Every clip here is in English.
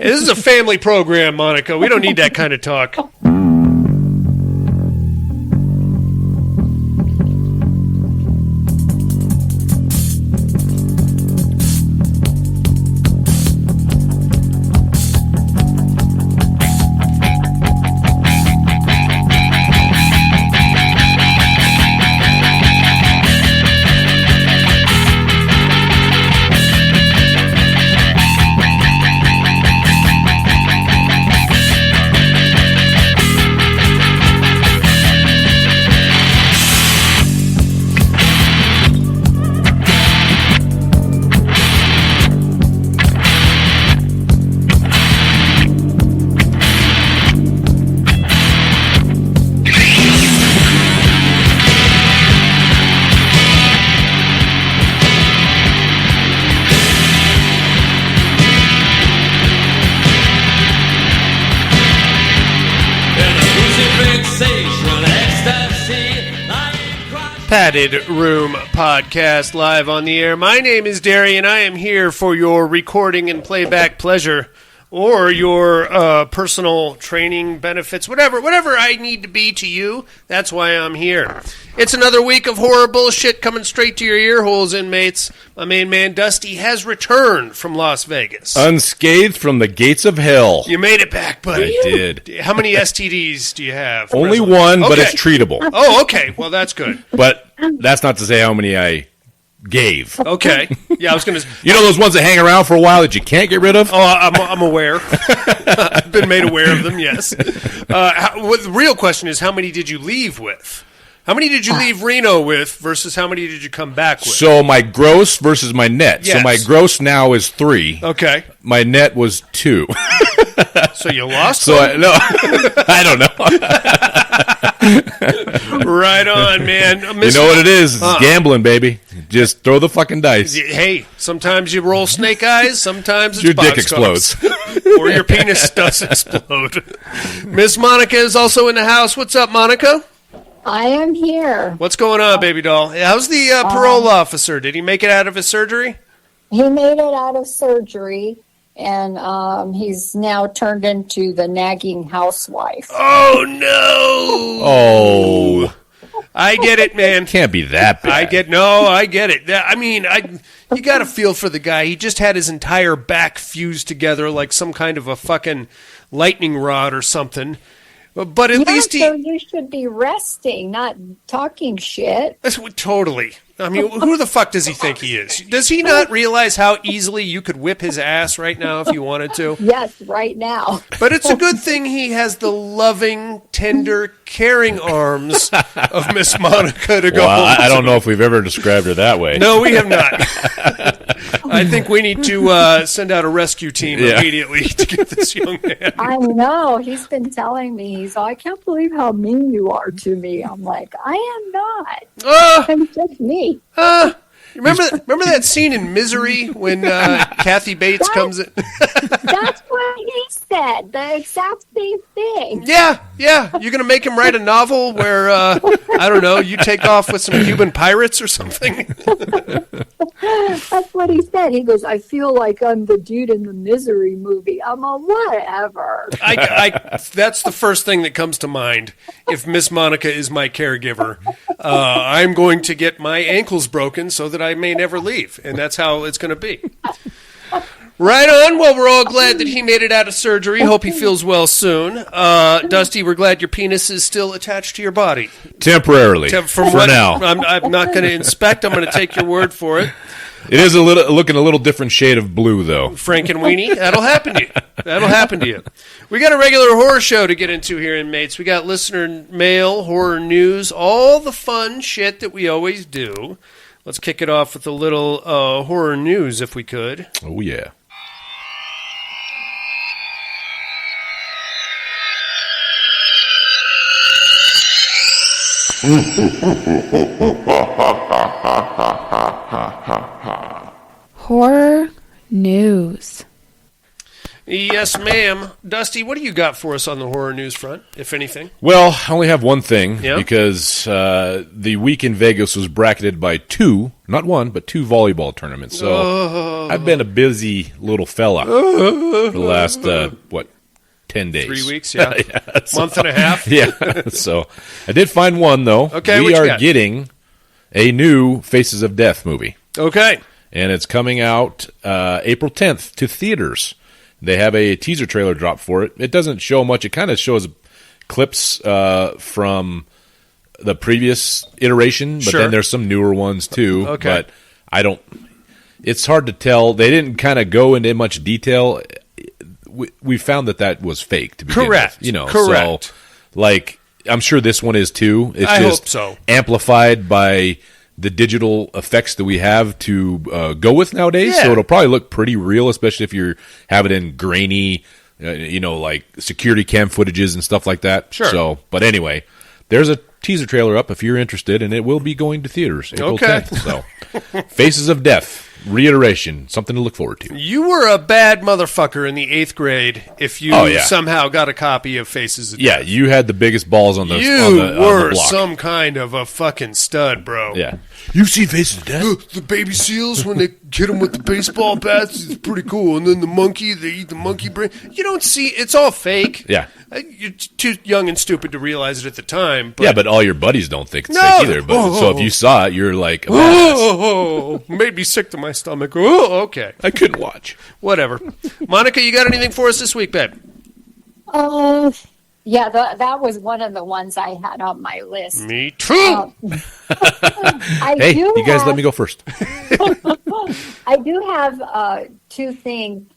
Hey, this is a family program, Monica. We don't need that kind of talk. Padded Room Podcast live on the air. My name is Derry, and I am here for your recording and playback pleasure, or your personal training benefits, whatever I need to be to you. That's why I'm here. It's another week of horror bullshit coming straight to your ear holes, inmates. My main man Dusty has returned from Las Vegas, unscathed from the gates of hell. You made it back, buddy. I did. How many STDs do you have? Only one, but it's treatable. Oh, okay. Well, that's good. But that's not to say how many I gave. Okay. Yeah, I was going to... You know those ones that hang around for a while that you can't get rid of? Oh, I'm aware. I've been made aware of them, yes. The real question is, how many did you leave with? How many did you leave Reno with versus how many did you come back with? So my gross versus my net. Yes. So my gross now is 3. Okay. My net was 2. So you lost so one? I don't know. Right on, man. You know what it is? It's gambling, baby. Just throw the fucking dice. Hey, sometimes you roll snake eyes, sometimes it's your dick explodes. Or your penis does explode. Miss Monica is also in the house. What's up, Monica? I am here. What's going on, baby doll? How's the parole officer? Did he make it out of his surgery? He made it out of surgery, and he's now turned into the nagging housewife. Oh, no! Oh. I get it, man. Can't be that bad. I get it. I mean, you got to feel for the guy. He just had his entire back fused together like some kind of a fucking lightning rod or something. But at least so you should be resting, not talking shit. Totally. I mean, who the fuck does he think he is? Does he not realize how easily you could whip his ass right now if you wanted to? Yes, right now. But it's a good thing he has the loving, tender, caring arms of Miss Monica to go home. I don't know if we've ever described her that way. No, we have not. I think we need to send out a rescue team immediately to get this young man. I know. He's been telling me, I can't believe how mean you are to me. I'm like, I am not. I'm just me. Remember that scene in Misery when Kathy Bates comes in? That's what he said. The exact same thing. Yeah. You're going to make him write a novel where, I don't know, you take off with some Cuban pirates or something? That's what he said. He goes, I feel like I'm the dude in the Misery movie. I'm a whatever. That's the first thing that comes to mind. If Miss Monica is my caregiver, I'm going to get my ankles broken so that I may never leave. And that's how it's going to be. Right on. Well, we're all glad that he made it out of surgery. Hope he feels well soon. Dusty, we're glad your penis is still attached to your body. Temporarily. For now. I'm not going to inspect. I'm going to take your word for it. It is looking a little different shade of blue, though. Frank and Weenie, that'll happen to you. We got a regular horror show to get into here, inmates. We got listener mail, horror news, all the fun shit that we always do. Let's kick it off with a little horror news, if we could. Oh, yeah. Horror news. Yes, ma'am. Dusty, what do you got for us on the horror news front, if anything? Well, I only have one thing Yeah. because the week in Vegas was bracketed by two, not one, but two volleyball tournaments. So I've been a busy little fella for the last, 10 days. 3 weeks, yeah. So- Month and a half. Yeah. So I did find one, though. Okay, what we you are got? getting a new Faces of Death movie. Okay. And it's coming out April 10th to theaters. They have a teaser trailer drop for it. It doesn't show much. It kind of shows clips from the previous iteration, but Sure. then there's some newer ones too. Okay. But it's hard to tell. They didn't kind of go into much detail. We found that was fake to begin Correct. with. Correct. So, like, I'm sure this one is too. It's I just hope so. amplified by the digital effects that we have to go with nowadays. Yeah. So it'll probably look pretty real, especially if you have it in grainy, like security cam footages and stuff like that. Sure. So, but anyway, there's a teaser trailer up if you're interested, and it will be going to theaters April Okay. 10th. So, Faces of Death, reiteration, something to look forward to. You were a bad motherfucker in the 8th grade if you Oh, yeah. somehow got a copy of Faces of Yeah, Death. you had the biggest balls on the You on the were block. some kind of a fucking stud, bro. Yeah, you've seen Faces of Death. The baby seals, when they hit them with the baseball bats, it's pretty cool. And then the monkey, they eat the monkey brain. You don't see, it's all fake. Yeah. You're too young and stupid to realize it at the time. But, Yeah, but all your buddies don't think it's No. fake either. But so if you saw it, you're like, oh, made me sick to my stomach. Oh, okay. I couldn't watch. Whatever. Monica, you got anything for us this week, babe? Yeah, that was one of the ones I had on my list. Me too. I Hey, do you guys have, let me go first. I do have two things.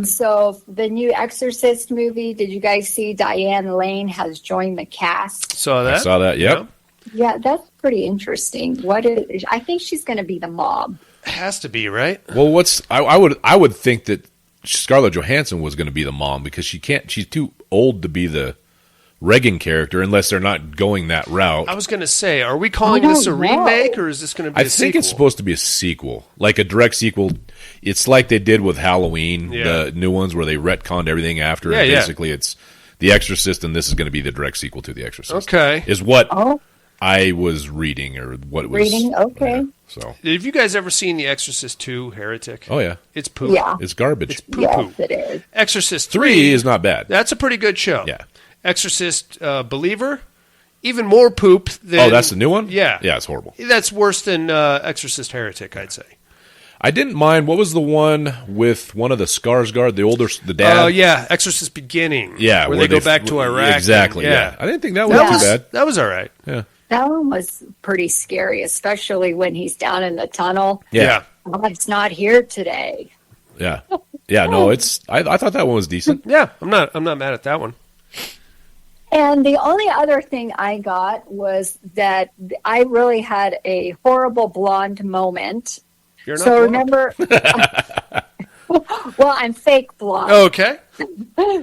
So the new Exorcist movie, did you guys see Diane Lane has joined the cast? Saw that? I saw that. Yep. Yeah, that's pretty interesting. I think she's going to be the mom. Has to be, right? Well, I would think that Scarlett Johansson was going to be the mom because she's too old to be the Regan character unless they're not going that route. I was going to say, are we calling this a remake or is this going to be I a think sequel? it's supposed to be a sequel, like a direct sequel. It's like they did with Halloween, Yeah. the new ones where they retconned everything after. Yeah, and yeah. basically, it's The Exorcist, and this is going to be the direct sequel to The Exorcist. Okay. Is what Oh, I was reading or what was Reading, okay. yeah, so, Have you guys ever seen The Exorcist 2, Heretic? oh yeah, It's poop. yeah. it's garbage. It's poo-poo. Yes, it is. Exorcist 3 is not bad. That's a pretty good show. Yeah. Exorcist Believer, even more poop than... Oh, that's the new one? Yeah. Yeah, it's horrible. That's worse than Exorcist Heretic, I'd say. I didn't mind. What was the one with one of the Skarsgård, the dad? Oh, yeah, Exorcist Beginning. Yeah, Where they go back to Iraq. Exactly. and- Yeah. I didn't think that was That too was, bad. that was all right. Yeah. That one was pretty scary, especially when he's down in the tunnel. Yeah. God's not here today. Yeah. Yeah. No, it's. I thought that one was decent. Yeah, I'm not mad at that one. And the only other thing I got was that I really had a horrible blonde moment. You're not So blonde. remember, well, I'm fake blonde. Okay.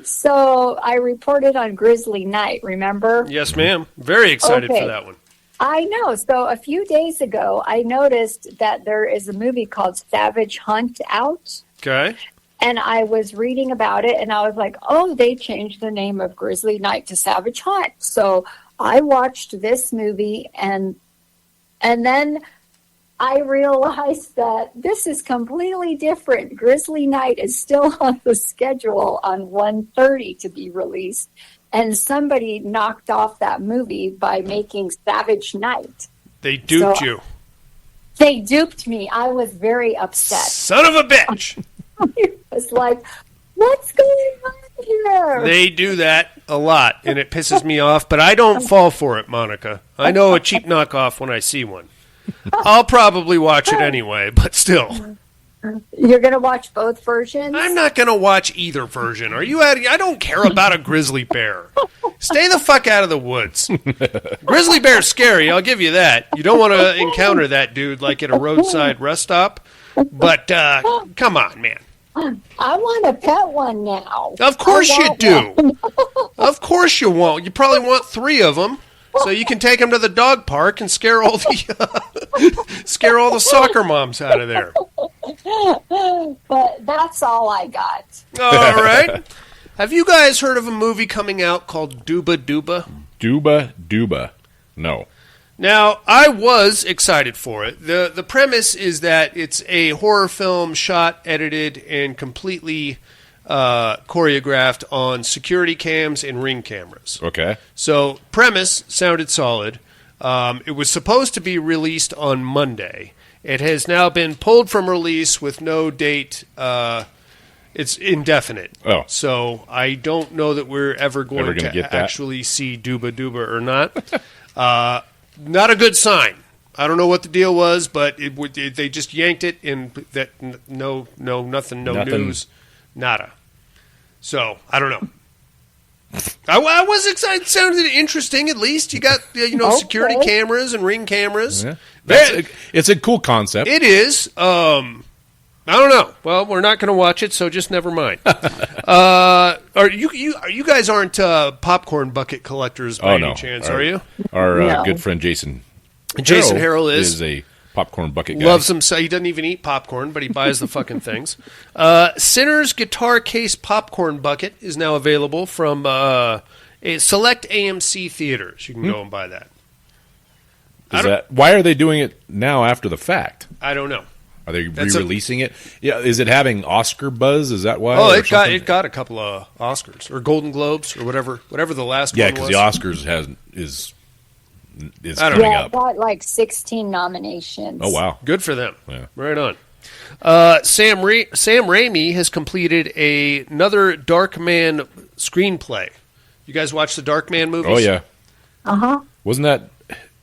So I reported on Grizzly Night, remember? Yes, ma'am. Very excited Okay. for that one. I know. So a few days ago, I noticed that there is a movie called Savage Hunt out. Okay. And I was reading about it, and I was like, oh, they changed the name of Grizzly Night to Savage Hunt. So I watched this movie, and then I realized that this is completely different. Grizzly Night is still on the schedule on 1:30 to be released, and somebody knocked off that movie by making Savage Night. They duped So- you. They duped me. I was very upset. Son of a bitch. I was like, what's going on here? They do that a lot, and it pisses me off, but I don't fall for it, Monica. I know a cheap knockoff when I see one. I'll probably watch it anyway, but still. You're going to watch both versions? I'm not going to watch either version. Are you out of, I don't care about a grizzly bear. Stay the fuck out of the woods. Grizzly bear's scary, I'll give you that. You don't want to encounter that dude like at a roadside rest stop. But come on, man. I want to pet one now. Of course I you want do. one. Of course you won't. You probably want 3 of them. so you can take them to the dog park and scare all the soccer moms out of there. But that's all I got. All right. Have you guys heard of a movie coming out called Duba Duba? Duba. No. Now, I was excited for it. The premise is that it's a horror film shot, edited, and completely choreographed on security cams and Ring cameras. Okay. So, premise sounded solid. It was supposed to be released on Monday. It has now been pulled from release with no date. It's indefinite. Oh. So, I don't know that we're ever going gonna to get that? actually see Duba Duba or not. Not a good sign. I don't know what the deal was, but they just yanked it, and nothing, no news, nada. So I don't know. I was excited. It sounded interesting. At least you got security cameras and Ring cameras. Yeah. It's a cool concept. It is. I don't know. Well, we're not going to watch it, so just never mind. You guys aren't popcorn bucket collectors by any chance, are you? Our good friend Jason Harrell is a popcorn bucket guy. Loves them. So he doesn't even eat popcorn, but he buys the fucking things. Sinner's Guitar Case Popcorn Bucket is now available from select AMC theaters. You can go and buy that. Why are they doing it now after the fact? I don't know. Are they re-releasing it? Yeah, is it having Oscar buzz? Is that why? Oh, it got a couple of Oscars or Golden Globes or whatever the last one was. Yeah, because the Oscars is coming up. It got like 16 nominations. Oh wow, good for them. Yeah. Right on. Sam Raimi has completed another Darkman screenplay. You guys watch the Darkman movies? Oh yeah. Wasn't that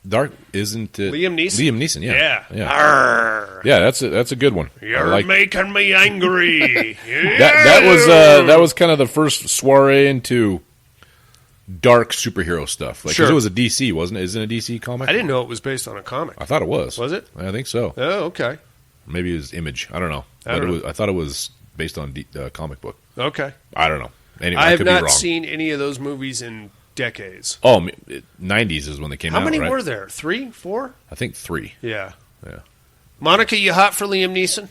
Dark? Isn't it Liam Neeson? Liam Neeson, yeah. Arr. Yeah, that's a good one. You're making me angry. that was kind of the first soiree into dark superhero stuff. Like, 'cause it was a DC, wasn't it? Isn't it a DC comic? I didn't know it was based on a comic. I thought it was. Was it? I think so. Oh, okay. Maybe it was Image. I don't know. I thought it was based on the comic book. Okay. I don't know. Anyway, I have could be not wrong. seen any of those movies in decades. Oh, 90s is when they came out, How many right? were there? 3? 4? I think 3. Yeah. Yeah. Monica, you hot for Liam Neeson?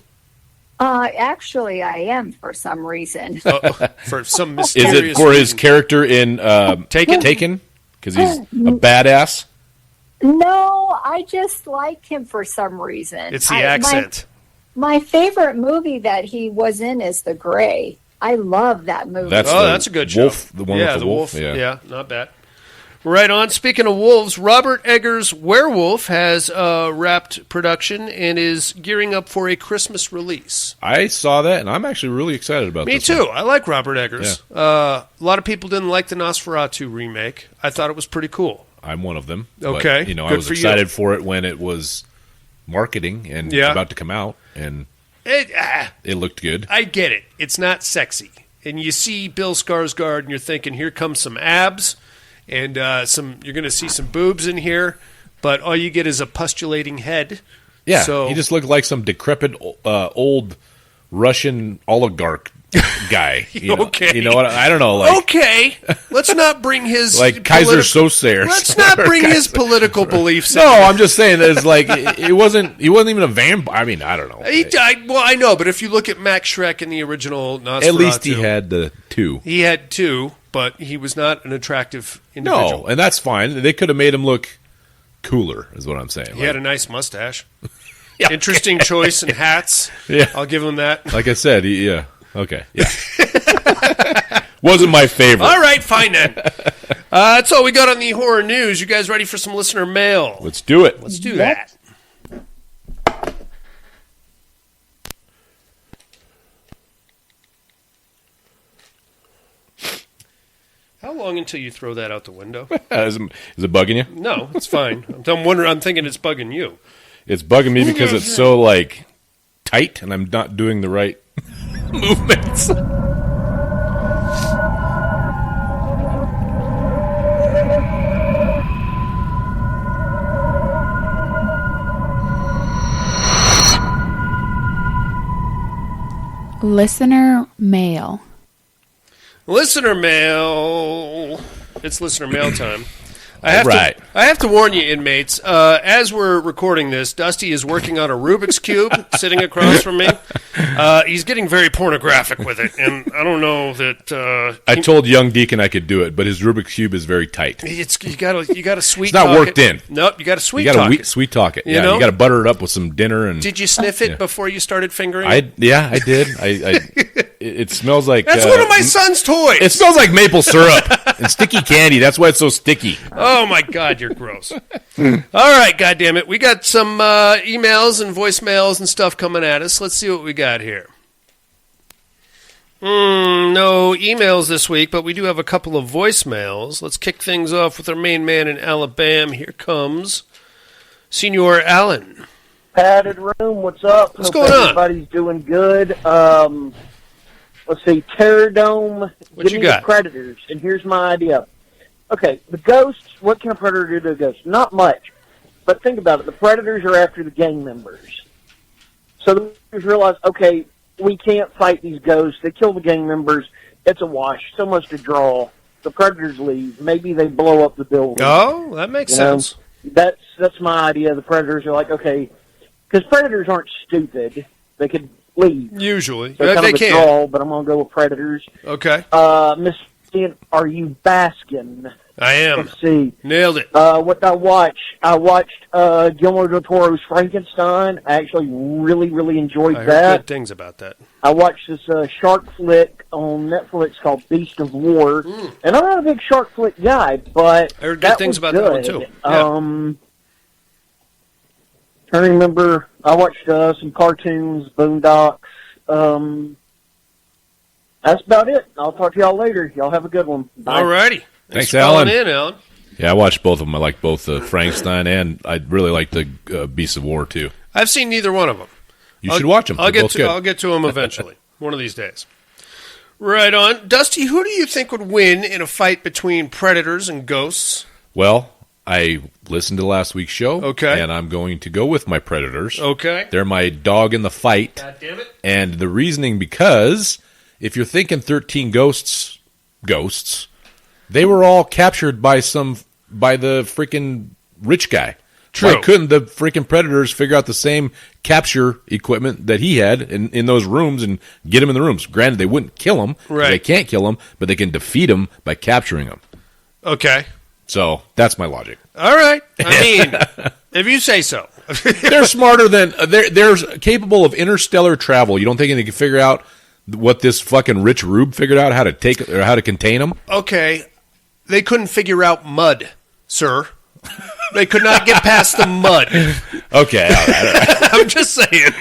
Actually, I am for some reason. For some mysterious Is it for his character in Taken? Because he's a badass? No, I just like him for some reason. It's the accent. My favorite movie that he was in is The Grey. I love that movie. That's a good show. The one with the wolf. Yeah, not bad. Right on. Speaking of wolves, Robert Eggers' Werewolf has wrapped production and is gearing up for a Christmas release. I saw that, and I'm actually really excited about this. Me too. One. I like Robert Eggers. Yeah. A lot of people didn't like the Nosferatu remake. I thought it was pretty cool. I'm one of them. Okay. But, Good I was for excited for it when it was marketing and about to come out, and it looked good. I get it. It's not sexy. And you see Bill Skarsgård, and you're thinking, here comes some abs. And you're going to see some boobs in here, but all you get is a pustulating head. Yeah, so, he just looked like some decrepit old Russian oligarch guy. Okay, you know what? I don't know. Like, okay, let's not bring his like Kaiser Soze. Let's not bring his political beliefs. No, I'm just saying that it's like it wasn't. He wasn't even a vampire. I mean, I don't know. I know, but if you look at Max Schreck in the original Nosferatu, at least he had the 2. He had 2. But he was not an attractive individual. No, and that's fine. They could have made him look cooler, is what I'm saying. He had a nice mustache. Yeah. Interesting choice in hats. Yeah. I'll give him that. Like I said, okay. Yeah. Wasn't my favorite. All right, fine then. That's all we got on the horror news. You guys ready for some listener mail? Let's do it. Let's do that. How long until you throw that out the window? Is it bugging you? No, it's fine. I'm thinking it's bugging you. It's bugging me because it's so like tight, and I'm not doing the right movements. Listener mail. Listener mail. It's listener mail time. I have to warn you, inmates. As we're recording this, Dusty is working on a Rubik's Cube sitting across from me. He's getting very pornographic with it, and I don't know that... I told young Deacon I could do it, but his Rubik's Cube is very tight. You got to sweet It's not talk worked it. in. Nope, you got to sweet talk it. Sweet talk it. You know? You got to butter it up with some dinner. And Did you sniff it before you started fingering it? I did. It smells like... That's one of my son's toys. It smells like maple syrup and sticky candy. That's why it's so sticky. Oh, my God, you're gross. All right, goddammit. We got some emails and voicemails and stuff coming at us. Let's see what we got here. No emails this week, but we do have a couple of voicemails. Let's kick things off with our main man in Alabama. Here comes Senor Allen. Padded Room, what's up? What's Hope going on? Everybody's doing good. Let's see, Terradome, What give you me got? the Predators, and here's my idea. Okay, the Ghosts, what can a Predator do to a Ghost? Not much, but think about it. The Predators are after the gang members. So the Predators realize, okay, we can't fight these Ghosts. They kill the gang members. It's a wash. So much to draw. The Predators leave. Maybe they blow up the building. Oh, that makes sense. That's my idea. The Predators are like, okay, because Predators aren't stupid. They could leave. Usually. They're kind They of a can. draw, but I'm going to go with Predators. Okay. Miss Ian, are you Baskin? I am. Let's see. Nailed it. What did I watch? I watched Guillermo del Toro's Frankenstein. I actually really, really enjoyed I heard that. good things about that. I watched this shark flick on Netflix called Beast of War. And I'm not a big shark flick guy, but I heard good that things was about that one, good. too. Yeah. Trying to remember, I watched some cartoons, Boondocks. That's about it. I'll talk to y'all later. Y'all have a good one. Bye. All righty. Thanks, for calling Alan. in, Alan. Yeah, I watched both of them. I like both the Frankenstein and I really like the Beasts of War, too. I've seen neither one of them. You should watch them. I'll They're get both to good. I'll get to them eventually, one of these days. Right on, Dusty. Who do you think would win in a fight between predators and ghosts? Well, I listened to last week's show. Okay. And I'm going to go with my Predators. Okay. They're my dog in the fight. God damn it. And the reasoning because if you're thinking 13 ghosts, they were all captured by the freaking rich guy. True. Why couldn't the freaking Predators figure out the same capture equipment that he had in those rooms and get him in the rooms? Granted, they wouldn't kill him. Right. They can't kill him, but they can defeat him by capturing him. Okay. So that's my logic. All right. I mean, if you say so. They're smarter than they're capable of interstellar travel. You don't think they can figure out what this fucking rich rube figured out how to take or how to contain them? Okay. They couldn't figure out mud, sir. They could not get past the mud. Okay, all right. I'm just saying.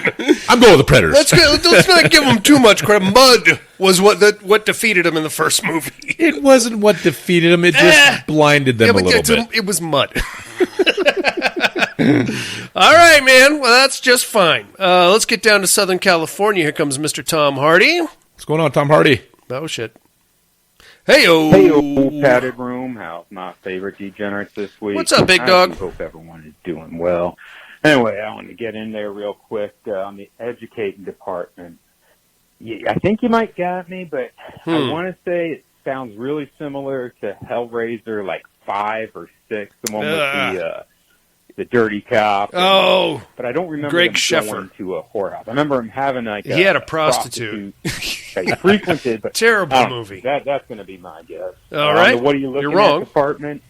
I'm going with the Predators. Let's not give them too much credit. Mud was what defeated them in the first movie. It wasn't what defeated them. It just blinded them a little bit. It was mud. All right, man. Well, that's just fine. Let's get down to Southern California. Here comes Mr. Tom Hardy. What's going on, Tom Hardy? Oh, shit. Hey-o. Hey, Padded Room. How's my favorite degenerates this week? What's up, big dog? I hope everyone is doing well. Anyway, I want to get in there real quick on the educating department. I think you might got me, but I want to say it sounds really similar to Hellraiser, like 5 or 6, the one with the dirty cop. Oh, but I don't remember Greg him Sheffer. going to a whorehouse. I remember him having like he had a prostitute. that he frequented, but terrible movie. That's going to be my guess. All right, what are you looking you're wrong. at? Department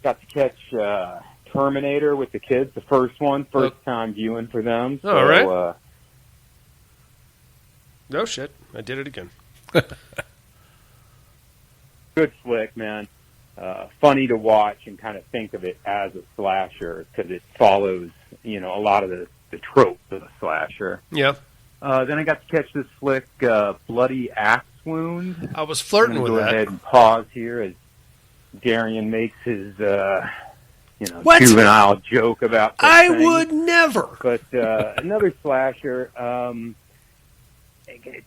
got to catch Terminator with the kids, the first time viewing for them. So, all right. No shit, I did it again. Good flick, man. Funny to watch and kind of think of it as a slasher because it follows, a lot of the tropes of a slasher. Yeah. Then I got to catch this flick, Bloody Axe Wound. I was flirting I'm with gonna that. go ahead and pause here as Darian makes his, What? juvenile joke about this I thing. would never. But another slasher,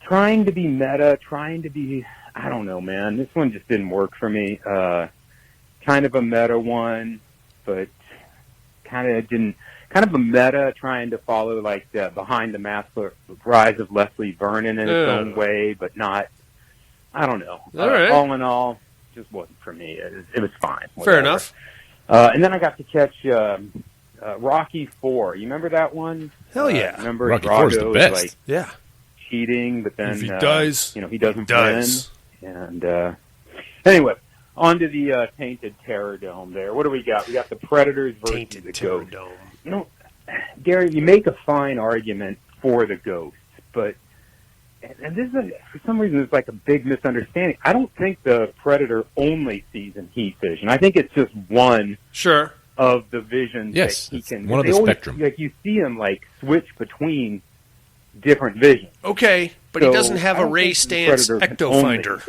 trying to be meta, I don't know, man. This one just didn't work for me. Kind of a meta one, but kind of a meta trying to follow like Behind the Mask, Rise of Leslie Vernon in its own way, but not, I don't know. All right. All in all, just wasn't for me. It was fine. Fair enough. And then I got to catch Rocky 4. You remember that one? Hell yeah. Remember Rocky 4 is the Drago best. like Yeah. cheating, but then If he dies, he doesn't he dies. win. And anyway, on to the Tainted Terror Dome there. What do we got? We got the Predators versus Tainted the Terror Ghosts. Dome. You know, Gary, you make a fine argument for the Ghosts, but and this is for some reason it's like a big misunderstanding. I don't think the Predator only sees in heat vision. I think it's just one Sure. of the visions Yes, that he it's can. one of they the always, spectrum. Like you see him like switch between different visions. Okay, but he So, doesn't have I a don't Ray think the Stance Predator can ecto only finder.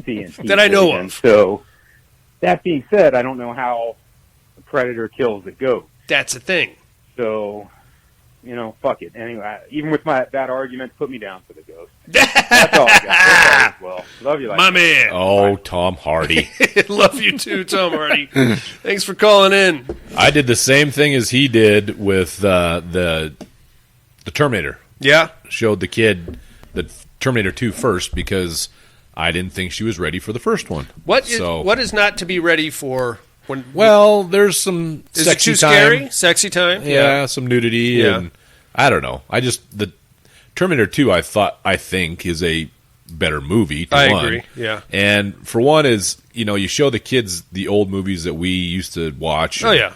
see in heat That I know vision. of. So that being said, I don't know how the Predator kills the Ghost. That's the thing. So, fuck it. Anyway, even with that argument, put me down for the Ghost. That's all I got. That's all as well. Love you, like My man. Oh, Tom Hardy. Love you too, Tom Hardy. Thanks for calling in. I did the same thing as he did with the Terminator. Yeah. Showed the kid the Terminator 2 first because I didn't think she was ready for the first one. What is not to be ready for when? Well, there's some Is sexy it too time. scary? Sexy time? Yeah, some nudity, Yeah. and I don't know. The Terminator 2, I think is a better movie. I one. agree. Yeah. And for one is, you show the kids the old movies that we used to watch. Oh yeah.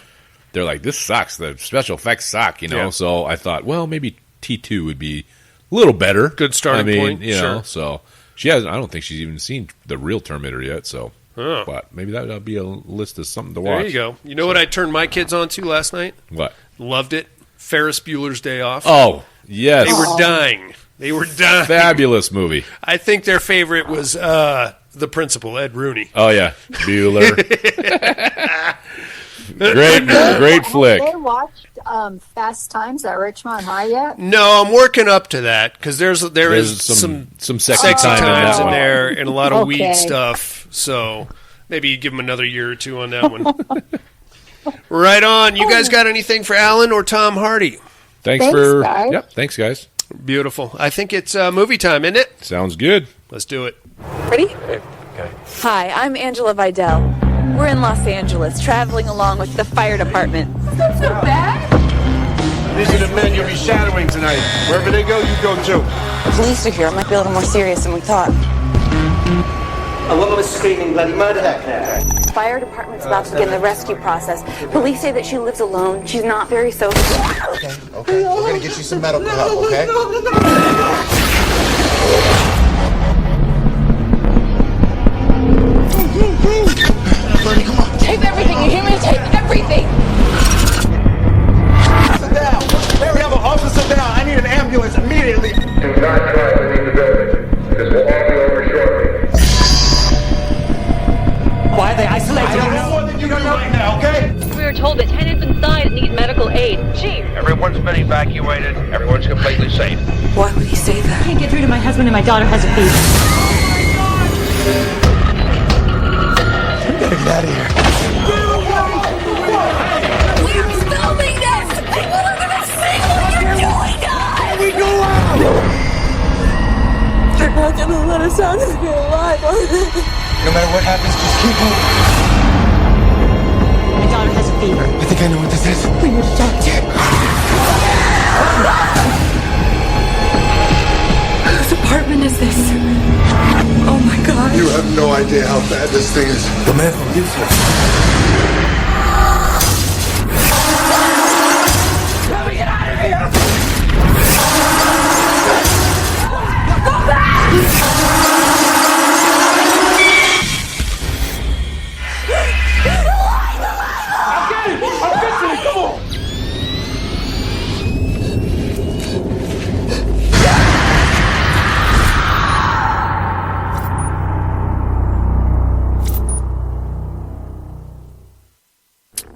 They're like, this sucks. The special effects suck, Yeah. So I thought, well, maybe T2 would be a little better. Good starting point, sure. So she hasn't. I don't think she's even seen the real Terminator yet. So, Oh. but maybe that would be a list of something to watch. There you go. You know what I turned my kids on to last night? What? Loved it. Ferris Bueller's Day Off. Oh, yes. They were dying. They were dying. Fabulous movie. I think their favorite was the principal, Ed Rooney. Oh yeah, Bueller. great flick. Have they watched Fast Times at Richmond High yet? No, I'm working up to that because there There's is some sexy sexy time times in one. there and a lot of weed Okay. stuff. So maybe you give them another year or two on that one. Right on. You guys got anything for Alan or Tom Hardy? Thanks Guys. Yep, thanks guys. Beautiful. I think it's movie time, isn't it? Sounds good. Let's do it. Ready? Hi, I'm Angela Vidal. We're in Los Angeles, traveling along with the fire department. That's so bad. These are the men you'll be shadowing tonight. Wherever they go, you go too. Police are here. It might be a little more serious than we thought. A woman was screaming bloody murder back there. The fire department's about to begin the rescue process. Police say that she lives alone. She's not very social. Okay. We're gonna get you some medical help, okay? Bernie, come on. Take everything. You hear me? Take everything. Sit down. Mary, have an officer down. I need an ambulance immediately. Do not try to leave the building. This will all be over shortly. Why are they isolated? I don't know more than you do right now, okay? We were told that tenants inside need medical aid. Chief! Everyone's been evacuated. Everyone's completely safe. Why would he say that? I can't get through to my husband and my daughter has a fever. We gotta get out of here. We're filming this! People are gonna see what you're doing, guys! We go out! They're not gonna let us out of here alive, are they? No matter what happens, just keep moving. My daughter has a fever. I think I know what this is. We need to talk to you. Whose apartment is this? Oh my god. You have no idea how bad this thing is. The man who lives here.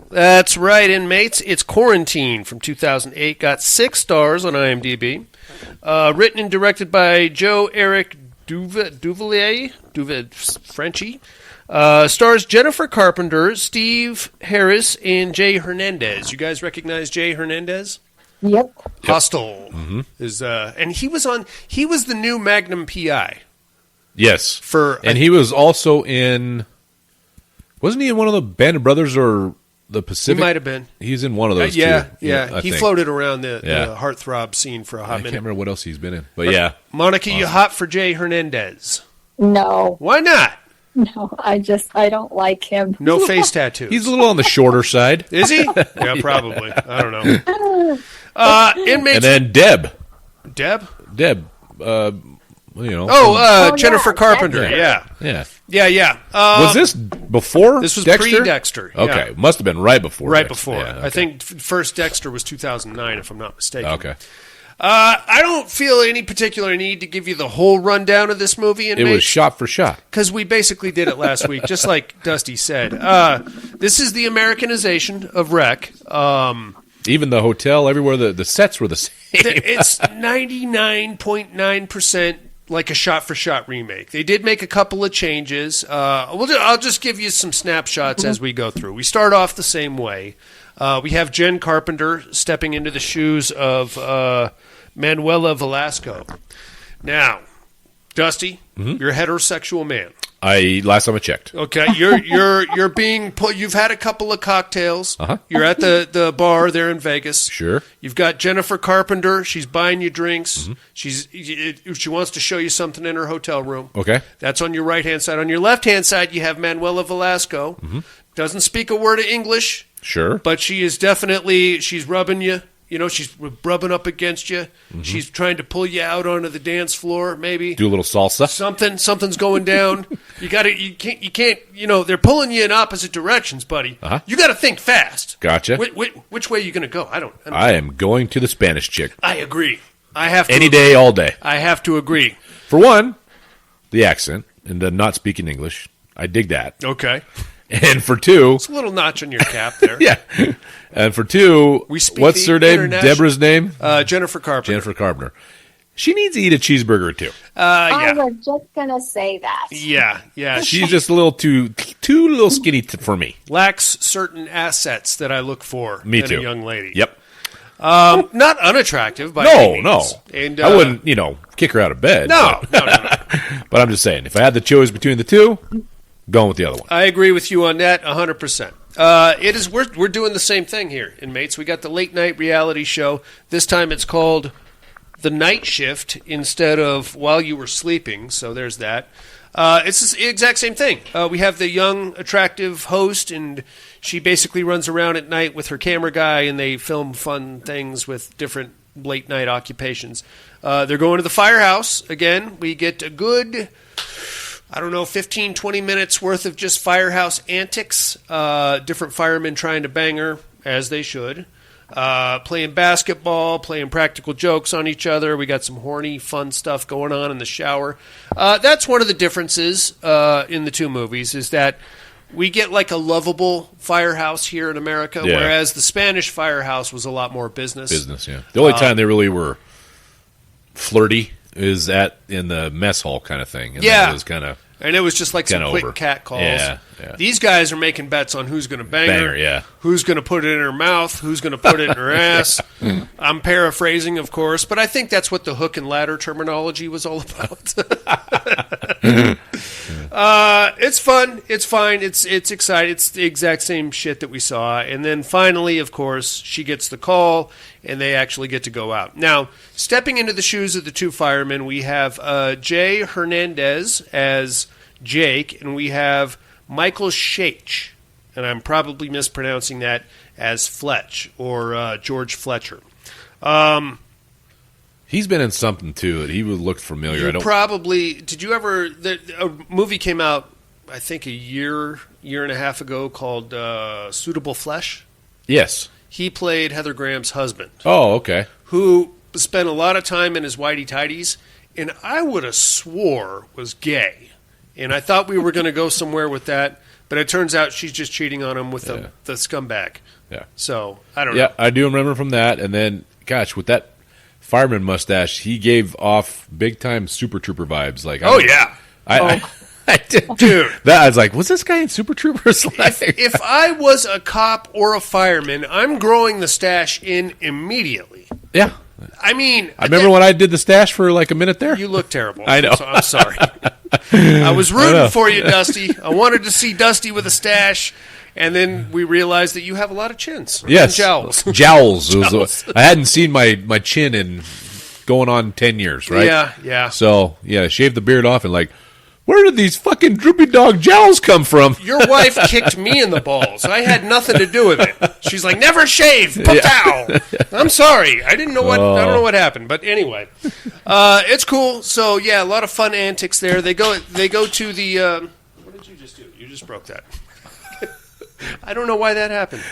That's right, inmates. It's Quarantine from 2008. Got 6 stars on IMDb. Written and directed by Joe Eric Duvalier, Frenchie. Stars Jennifer Carpenter, Steve Harris, and Jay Hernandez. You guys recognize Jay Hernandez? Yep. Hostel is, and he was the new Magnum PI. Yes. And he was also in. Wasn't he in one of the Band of Brothers or the Pacific? He might have been. He's in one of those. Yeah, two. yeah. I He think. floated around the heartthrob scene for a hot I minute. can't remember what else he's been in, but yeah. Monica, you hot for Jay Hernandez? No, Why not? no, I don't like him. No face tattoos. He's a little on the shorter side. Is he? Yeah, probably. I don't know. Inmates. And then Deb. Deb? Jennifer yeah, Carpenter. Dexter. Yeah. Was this before? This was Dexter? pre-Dexter. Yeah. Okay, must have been right before. Right Dexter. before. Yeah, okay. I think first Dexter was 2009, if I'm not mistaken. Okay. I don't feel any particular need to give you the whole rundown of this movie. It was shot for shot. Because we basically did it last week, just like Dusty said. This is the Americanization of Rec. Even the hotel, everywhere, the sets were the same. It's 99.9% like a shot-for-shot remake. They did make a couple of changes. I'll just give you some snapshots as we go through. We start off the same way. We have Jen Carpenter stepping into the shoes of Manuela Velasco. Now, Dusty, you're a heterosexual man. Last time I checked. Okay, you're being you've had a couple of cocktails. Uh-huh. You're at the bar there in Vegas. Sure. You've got Jennifer Carpenter. She's buying you drinks. She wants to show you something in her hotel room. Okay. That's on your right hand side. On your left hand side, you have Manuela Velasco. Doesn't speak a word of English. Sure. But she is definitely she's rubbing you. You know, she's rubbing up against you. She's trying to pull you out onto the dance floor, maybe. Do a little salsa. Something's going down. You can't, they're pulling you in opposite directions, buddy. Uh-huh. You got to think fast. Gotcha. Which way are you going to go? I don't I am going to the Spanish chick. I agree. I have to Any agree. day, all day. I have to agree. For one, the accent and the not speaking English. I dig that. Okay. And for two, It's a little notch on your cap there. yeah. And for two, We speak what's the her name? international- Deborah's name? Jennifer Carpenter. Jennifer Carpenter. She needs to eat a cheeseburger too. I Yeah. was just gonna say that. Yeah. She's just a little too little skinny for me. Lacks certain assets that I look for Me in too. a young lady. Yep. Not unattractive by any No. means. And, I wouldn't, kick her out of bed. No. But I'm just saying, if I had the choice between the two, going with the other one. I agree with you on that 100%. We're doing the same thing here, inmates. We got the late night reality show. This time it's called The Night Shift instead of While You Were Sleeping. So there's that. It's the exact same thing. We have the young, attractive host, and she basically runs around at night with her camera guy, and they film fun things with different late night occupations. They're going to the firehouse again. We get a good 15, 20 minutes worth of just firehouse antics. Different firemen trying to bang her, as they should. Playing basketball, playing practical jokes on each other. We got some horny, fun stuff going on in the shower. That's one of the differences in the two movies, is that we get like a lovable firehouse here in America, whereas the Spanish firehouse was a lot more business. Business, yeah. The only time they really were flirty is in the mess hall kind of thing. And Yeah. It was kind of... And it was just like some quick over. cat calls. Yeah. These guys are making bets on who's going to bang her, yeah. who's going to put it in her mouth, who's going to put it in her ass. I'm paraphrasing, of course, but I think that's what the hook and ladder terminology was all about. It's fun. It's fine. It's exciting. It's the exact same shit that we saw. And then finally, of course, she gets the call, and they actually get to go out. Now, stepping into the shoes of the two firemen, we have Jay Hernandez as Jake, and we have Michael Shach, and I'm probably mispronouncing that, as Fletch, or George Fletcher. He's been in something, too, that he looked familiar. Did you ever, a movie came out, I think a year and a half ago, called Suitable Flesh? Yes. He played Heather Graham's husband. Oh, okay. Who spent a lot of time in his whitey-tighties, and I would have swore was gay. And I thought we were going to go somewhere with that, but it turns out she's just cheating on him with the scumbag. Yeah. So, I don't know. Yeah, I do remember from that. And then, gosh, with that fireman mustache, he gave off big-time Super Trooper vibes. Like, I did. Dude. I was like, was this guy in Super Troopers? If I was a cop or a fireman, I'm growing the stash in immediately. Yeah. I mean, I remember when I did the stash for like a minute there. You look terrible. I know. So I'm sorry. I was rooting for you, Dusty. I wanted to see Dusty with a stash, And then we realized that you have a lot of chins. Yes. And jowls. Jowls. Jowls. I hadn't seen my chin in going on 10 years, right? Yeah. So, shaved the beard off and like, where did these fucking droopy dog jowls come from? Your wife kicked me in the balls. I had nothing to do with it. She's like, never shave, pow. I'm sorry. I don't know what happened. But anyway, it's cool. So yeah, a lot of fun antics there. They go to the. What did you just do? You just broke that. I don't know why that happened.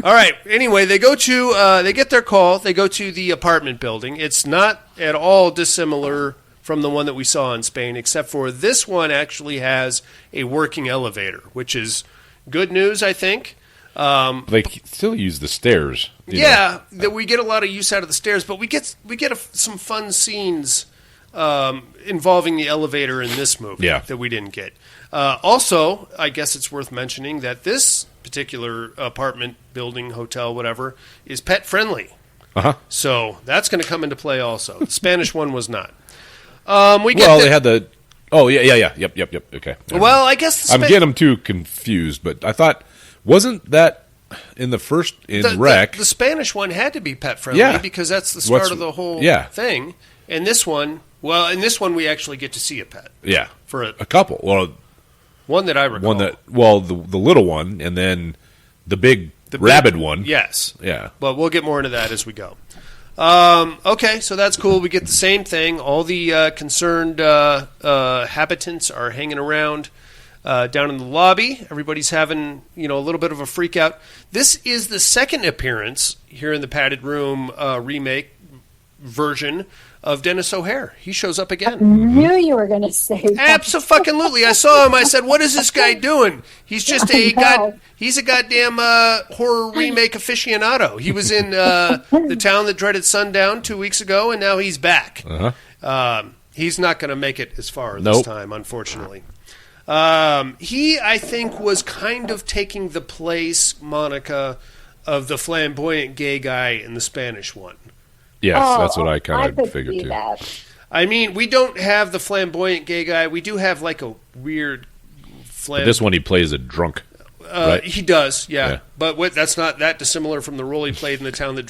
All right. Anyway, they go to. They get their call. They go to the apartment building. It's not at all dissimilar from the one that we saw in Spain, except for this one actually has a working elevator, which is good news, I think. They still use the stairs. That we get a lot of use out of the stairs, but we get some fun scenes involving the elevator in this movie that we didn't get. Also, I guess it's worth mentioning that this particular apartment building, hotel, whatever, is pet friendly. Uh-huh. So that's going to come into play also. The Spanish one was not. They had the. Oh yeah. Yep. Okay. Well, I guess I'm getting them too confused, but I thought wasn't that in the first Rec? The Spanish one had to be pet friendly because that's the start of the whole thing. And this one, we actually get to see a pet. Yeah, for a couple. Well, one that I recall. The little one, and then the big rabid one. Yes. Yeah. But we'll get more into that as we go. Okay, so that's cool. We get the same thing. All the concerned habitants are hanging around down in the lobby. Everybody's having a little bit of a freak out. This is the second appearance here in the Padded Room remake version of Dennis O'Hare. He shows up again. I knew you were going to say that. Abso-fucking-lutely. I saw him. I said, what is this guy doing? He's just he's a goddamn horror remake aficionado. He was in The Town That Dreaded Sundown 2 weeks ago, and now he's back. Uh-huh. He's not going to make it as far this time, unfortunately. He, I think, was kind of taking the place, Monica, of the flamboyant gay guy in the Spanish one. Yes, that's what I kind of figured too. That. I mean, we don't have the flamboyant gay guy. We do have like a weird But this one he plays a drunk. Right? He does, yeah. But that's not that dissimilar from the role he played in The Town That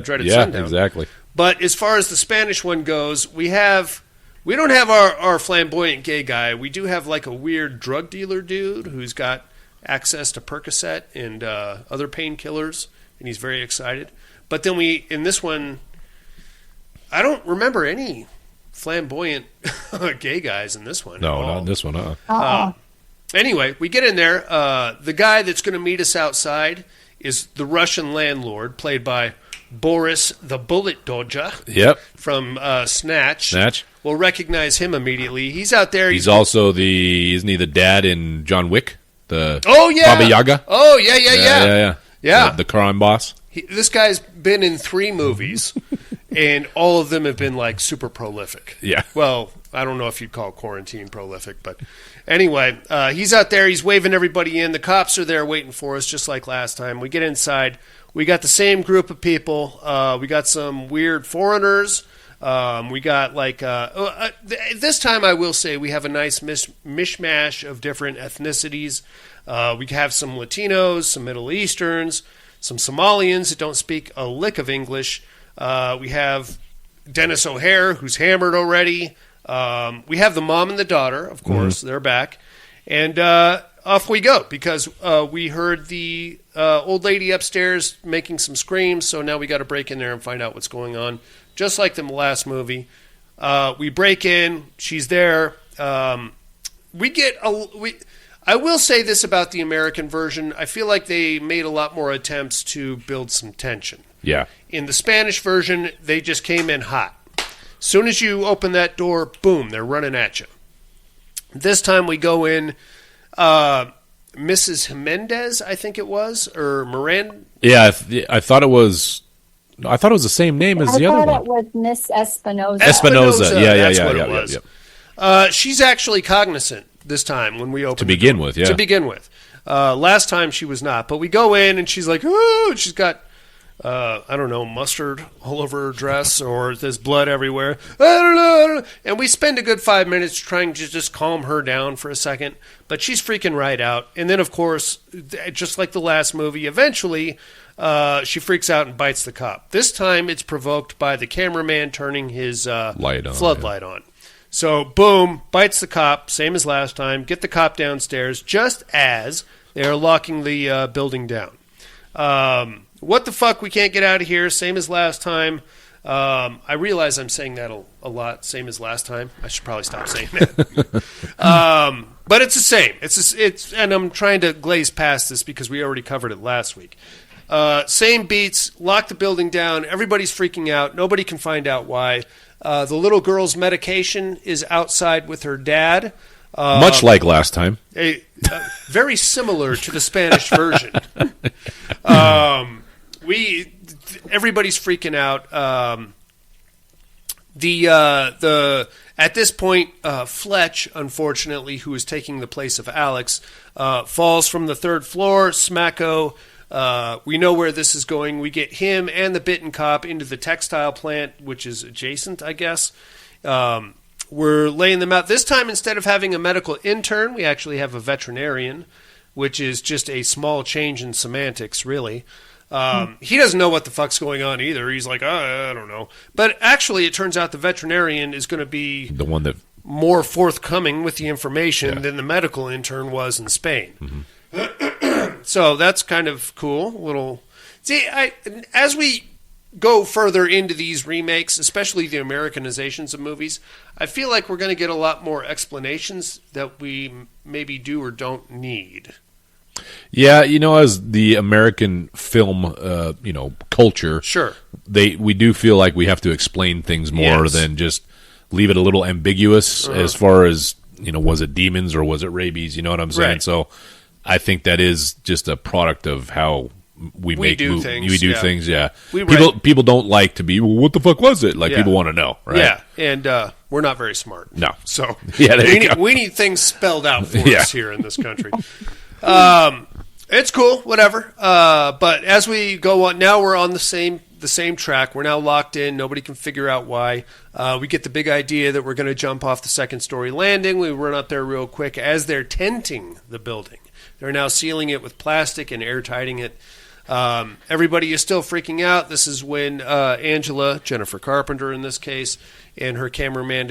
Dreaded Sundown. Yeah, exactly. But as far as the Spanish one goes, we don't have our flamboyant gay guy. We do have like a weird drug dealer dude who's got access to Percocet and other painkillers, and he's very excited. But then in this one, I don't remember any flamboyant gay guys in this one. No, not in this one. Anyway, we get in there. The guy that's going to meet us outside is the Russian landlord, played by Boris the Bullet Dodger. Yep. From Snatch. Snatch. We'll recognize him immediately. He's out there. He's also isn't he the dad in John Wick? Oh, yeah. Baba Yaga? Oh, yeah. Yeah. The crime boss. This guy's been in 3 movies, and all of them have been, like, super prolific. Yeah. Well, I don't know if you'd call Quarantine prolific, but anyway, he's out there. He's waving everybody in. The cops are there waiting for us, just like last time. We get inside. We got the same group of people. We got some weird foreigners. We got, like, this time I will say we have a nice mishmash of different ethnicities. We have some Latinos, some Middle Easterns, some Somalians that don't speak a lick of English. We have Dennis O'Hare, who's hammered already. We have the mom and the daughter, of course. They're back. And off we go, because we heard the old lady upstairs making some screams, so now we got to break in there and find out what's going on. Just like the last movie. We break in. She's there. I will say this about the American version. I feel like they made a lot more attempts to build some tension. Yeah. In the Spanish version, they just came in hot. Soon as you open that door, boom, they're running at you. This time we go in, Mrs. Jimenez, I think it was, or Miranda. Yeah, I thought it was. I thought it was the same name as the other one. I thought it was Miss Espinosa. Espinosa. Yeah, that's what it was. She's actually cognizant this time when we open. To begin with. Last time she was not, but we go in and she's like, "Ooh!" She's got I don't know, mustard all over her dress, or there's blood everywhere. I don't know. And we spend a good 5 minutes trying to just calm her down for a second, but she's freaking right out. And then, of course, just like the last movie, eventually she freaks out and bites the cop. This time it's provoked by the cameraman turning his floodlight on. So, boom, bites the cop, same as last time. Get the cop downstairs just as they are locking the building down. What the fuck? We can't get out of here. Same as last time. I realize I'm saying that a lot. Same as last time. I should probably stop saying that. But it's the same. It's and I'm trying to glaze past this because we already covered it last week. Same beats. Lock the building down. Everybody's freaking out. Nobody can find out why. The little girl's medication is outside with her dad. Much like last time. Very similar to the Spanish version. Everybody's freaking out. At this point, Fletch, unfortunately, who is taking the place of Alex, falls from the third floor. Smacko. We know where this is going. We get him and the bitten cop into the textile plant, which is adjacent, I guess. We're laying them out. This time, instead of having a medical intern, we actually have a veterinarian, which is just a small change in semantics, really. He doesn't know what the fuck's going on either. He's like, I don't know. But actually, it turns out the veterinarian is going to be the one that more forthcoming with the information than the medical intern was in Spain. Mm-hmm. So that's kind of cool. As we go further into these remakes, especially the Americanizations of movies, I feel like we're going to get a lot more explanations that we maybe do or don't need. Yeah, as the American film, culture, sure, we do feel like we have to explain things more than just leave it a little ambiguous as far as, was it demons or was it rabies? You know what I'm saying? Right. So I think that is just a product of how we do things. We do things, yeah. People don't like to be, well, what the fuck was it? Like, people want to know, right? Yeah, and we're not very smart. No. So we need things spelled out for us here in this country. It's cool, whatever. But as we go on, now we're on the same track. We're now locked in. Nobody can figure out why. We get the big idea that we're going to jump off the second story landing. We run up there real quick as they're tenting the building. They're now sealing it with plastic and airtighting it. Everybody is still freaking out. This is when Angela, Jennifer Carpenter in this case, and her cameraman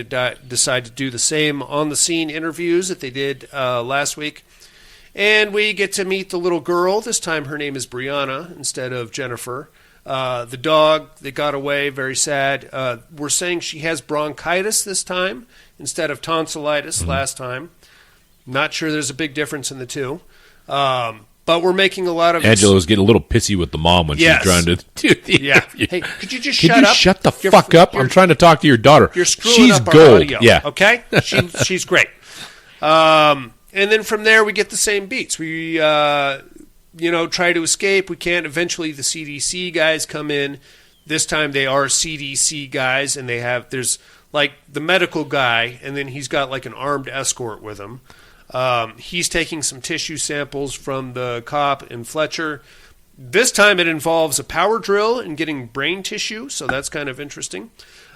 decide to do the same on-the-scene interviews that they did last week. And we get to meet the little girl. This time her name is Brianna instead of Jennifer. The dog that got away, very sad. We're saying she has bronchitis this time instead of tonsillitis last time. Not sure there's a big difference in the two. But we're making a lot of... Angela was getting a little pissy with the mom when she was trying to do the interview. Hey, could you just shut up? Shut the fuck up? I'm trying to talk to your daughter. You're screwing up our audio. Yeah. Okay? She's great. And then from there, we get the same beats. We, try to escape. We can't. Eventually, the CDC guys come in. This time, they are CDC guys, and there's like the medical guy, and then he's got like an armed escort with him. He's taking some tissue samples from the cop and Fletcher. This time, it involves a power drill and getting brain tissue, so that's kind of interesting.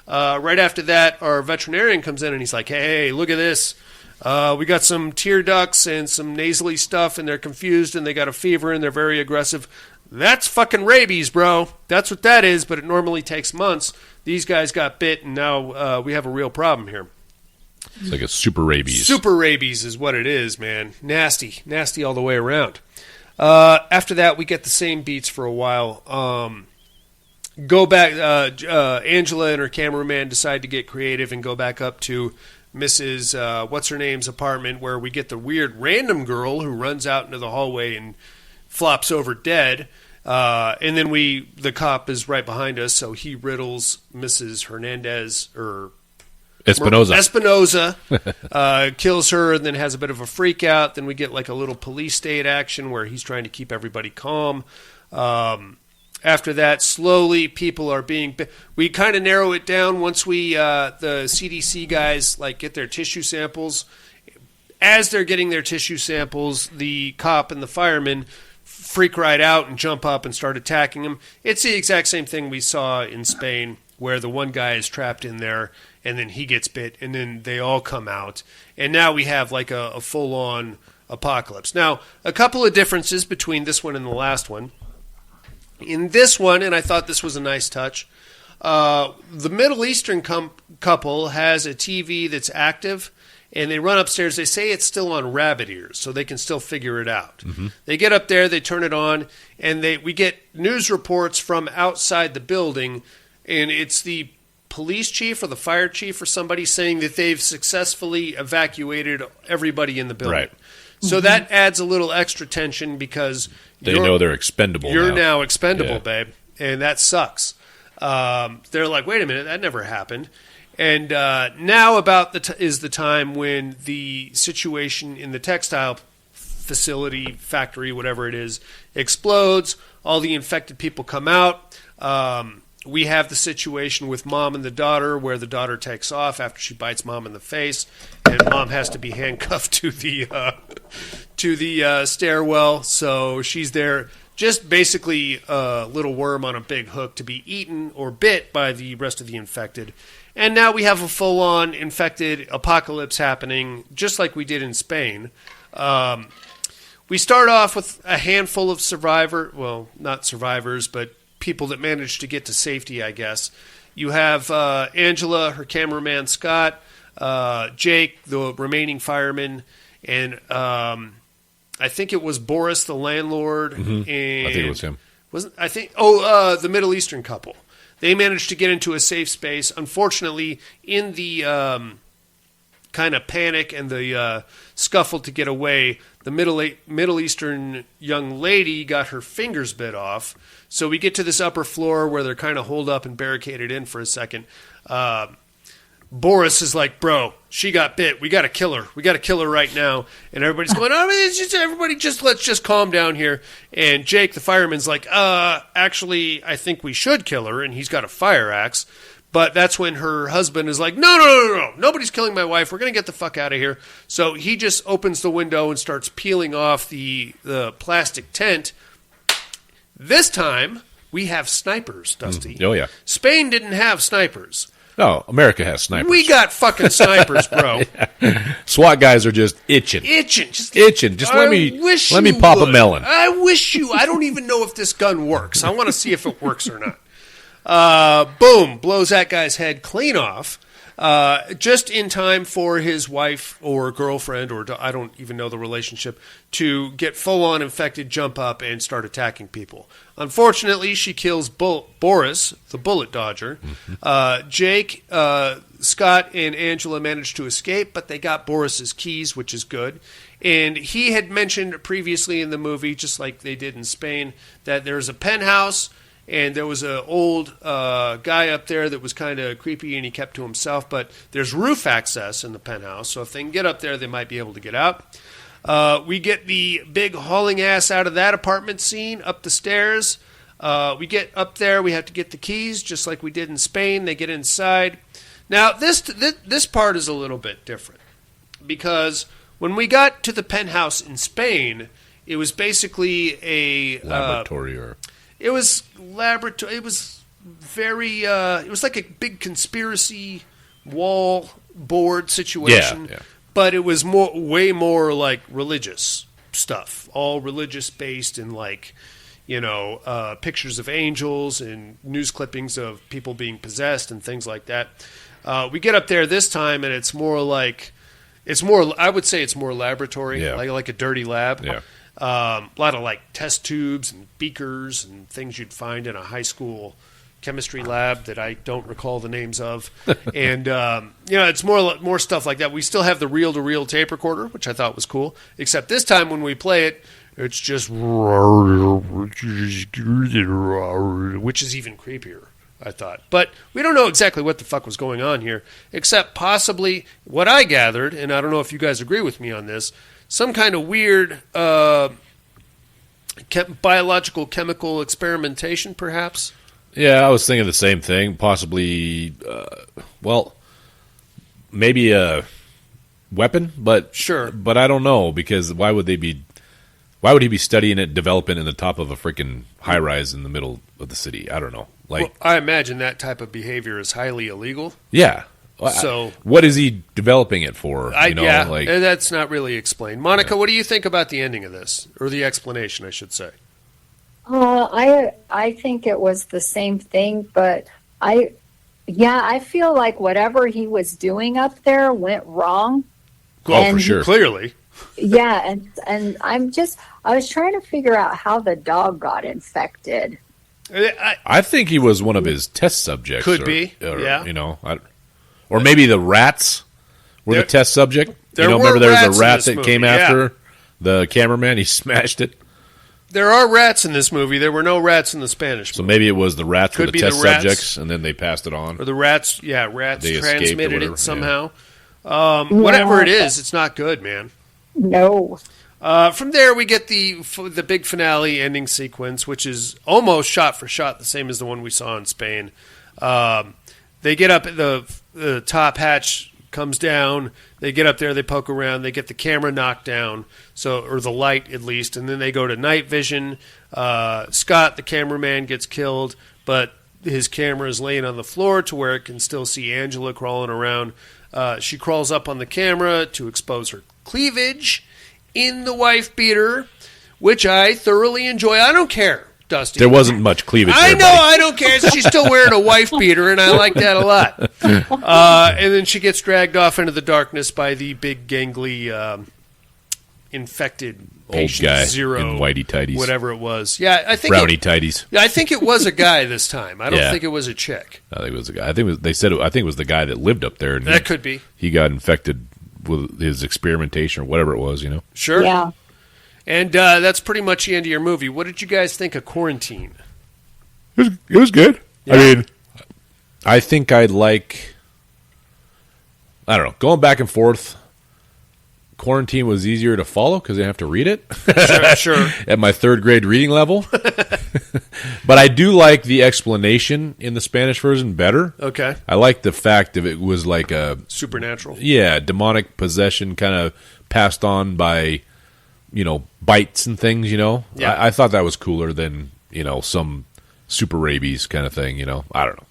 Right after that, our veterinarian comes in, and he's like, hey, look at this. We got some tear ducts and some nasally stuff, and they're confused, and they got a fever, and they're very aggressive. That's fucking rabies, bro. That's what that is, but it normally takes months. These guys got bit, and now we have a real problem here. It's like a super rabies. Super rabies is what it is, man. Nasty. Nasty all the way around. After that, we get the same beats for a while. Go back. Angela and her cameraman decide to get creative and go back up to Mrs. What's-her-name's apartment, where we get the weird random girl who runs out into the hallway and flops over dead. And then the cop is right behind us, so he riddles Mrs. Hernandez, or Espinoza, kills her, and then has a bit of a freak out. Then we get like a little police state action where he's trying to keep everybody calm. After that, slowly people are being... We kind of narrow it down once the CDC guys get their tissue samples. As they're getting their tissue samples, the cop and the fireman freak right out and jump up and start attacking him. It's the exact same thing we saw in Spain, where the one guy is trapped in there and then he gets bit and then they all come out. And now we have like a full-on apocalypse. Now, a couple of differences between this one and the last one. In this one, and I thought this was a nice touch, the Middle Eastern couple has a TV that's active, and they run upstairs. They say it's still on rabbit ears, so they can still figure it out. Mm-hmm. They get up there, they turn it on, and we get news reports from outside the building, and it's the police chief or the fire chief or somebody saying that they've successfully evacuated everybody in the building. Right. So that adds a little extra tension because they know they're expendable. You're now expendable, babe, and that sucks. They're like, wait a minute, that never happened. And now is the time when the situation in the textile facility, factory, whatever it is, explodes. All the infected people come out. We have the situation with mom and the daughter where the daughter takes off after she bites mom in the face, and mom has to be handcuffed to the stairwell. So she's there, just basically a little worm on a big hook to be eaten or bit by the rest of the infected. And now we have a full-on infected apocalypse happening, just like we did in Spain. We start off with a handful of not survivors, but people that managed to get to safety, I guess. You have Angela, her cameraman Scott, Jake, the remaining fireman, and I think it was Boris, the landlord. Mm-hmm. And I think it was him. The Middle Eastern couple. They managed to get into a safe space. Unfortunately, in the kind of panic and the scuffle to get away, the Middle Eastern young lady got her fingers bit off. So we get to this upper floor where they're kind of holed up and barricaded in for a second. Boris is like, bro, she got bit. We got to kill her. We got to kill her right now. And everybody's going, let's just calm down here. And Jake, the fireman's like, actually, I think we should kill her. And he's got a fire axe. But that's when her husband is like, no. Nobody's killing my wife. We're going to get the fuck out of here. So he just opens the window and starts peeling off the plastic tent. This time, we have snipers, Dusty. Oh, yeah. Spain didn't have snipers. No, America has snipers. We got fucking snipers, bro. Yeah. SWAT guys are just itching. Just let me pop a melon. I wish you. I don't even know if this gun works. I want to see if it works or not. Boom, blows that guy's head clean off. Just in time for his wife or girlfriend, or I don't even know the relationship, to get full-on infected, jump up, and start attacking people. Unfortunately, she kills Boris, the bullet dodger. Jake, Scott, and Angela managed to escape, but they got Boris's keys, which is good. And he had mentioned previously in the movie, just like they did in Spain, that there's a penthouse, and there was an old guy up there that was kind of creepy, and he kept to himself. But there's roof access in the penthouse, so if they can get up there, they might be able to get out. We get the big hauling ass out of that apartment scene, up the stairs. We get up there, we have to get the keys, just like we did in Spain. They get inside. Now, this part is a little bit different, because when we got to the penthouse in Spain, it was basically a laboratory It was laboratory. It was very. It was like a big conspiracy wall board situation. Yeah. But it was way more like religious stuff, all religious based, and like, pictures of angels and news clippings of people being possessed and things like that. We get up there this time, and it's more like, I would say it's more laboratory, like a dirty lab. Yeah. A lot of like test tubes and beakers and things you'd find in a high school chemistry lab that I don't recall the names of. And, it's more stuff like that. We still have the reel-to-reel tape recorder, which I thought was cool, except this time when we play it, it's just which is even creepier, I thought. But we don't know exactly what the fuck was going on here, except possibly what I gathered, and I don't know if you guys agree with me on this, some kind of weird biological chemical experimentation, perhaps. Yeah, I was thinking the same thing. Possibly, maybe a weapon, but sure. But I don't know, because why would they be Why would he be studying it, developing in the top of a freaking high rise in the middle of the city? I don't know. Well, I imagine that type of behavior is highly illegal. Yeah. So what is he developing it for? That's not really explained. Monica, what do you think about the ending of this, or the explanation, I should say? I think it was the same thing, but I feel like whatever he was doing up there went wrong. Oh, for sure. Clearly. Yeah, and I was trying to figure out how the dog got infected. I think he was one of his test subjects. Could be, yeah. Or maybe the rats were the test subject. Remember there was a rat that came after the cameraman? He smashed it. There are rats in this movie. There were no rats in the Spanish movie. So maybe it was the rats were the test subjects, and then they passed it on. Or the rats, rats transmitted it somehow. Yeah. Whatever it is, it's not good, man. No. From there, we get the big finale ending sequence, which is almost shot for shot the same as the one we saw in Spain. They get up, the top hatch comes down. They get up there, they poke around, they get the camera knocked down, or the light at least, and then they go to night vision. Scott, the cameraman, gets killed, but his camera is laying on the floor to where it can still see Angela crawling around. She crawls up on the camera to expose her cleavage in the wife beater, which I thoroughly enjoy. I don't care, Dusty. There wasn't much cleavage I there, know, buddy. I don't care. She's still wearing a wife beater, and I like that a lot. And then she gets dragged off into the darkness by the big, gangly, infected patient old guy zero, in whitey tighties, whatever it was. Yeah, I think brownie tighties. Yeah, I think it was a guy this time. I don't think it was a chick. I think it was a guy. I think it was the guy that lived up there. And that could be. He got infected with his experimentation or whatever it was. Sure. Yeah. And that's pretty much the end of your movie. What did you guys think of Quarantine? It was good. Yeah. I mean, I think I don't know, going back and forth. Quarantine was easier to follow because I didn't have to read it. Sure. At my third grade reading level. But I do like the explanation in the Spanish version better. Okay. I like the fact that it was like a supernatural. Yeah, demonic possession kind of passed on by, bites and things, Yeah. I thought that was cooler than, some super rabies kind of thing, I don't know.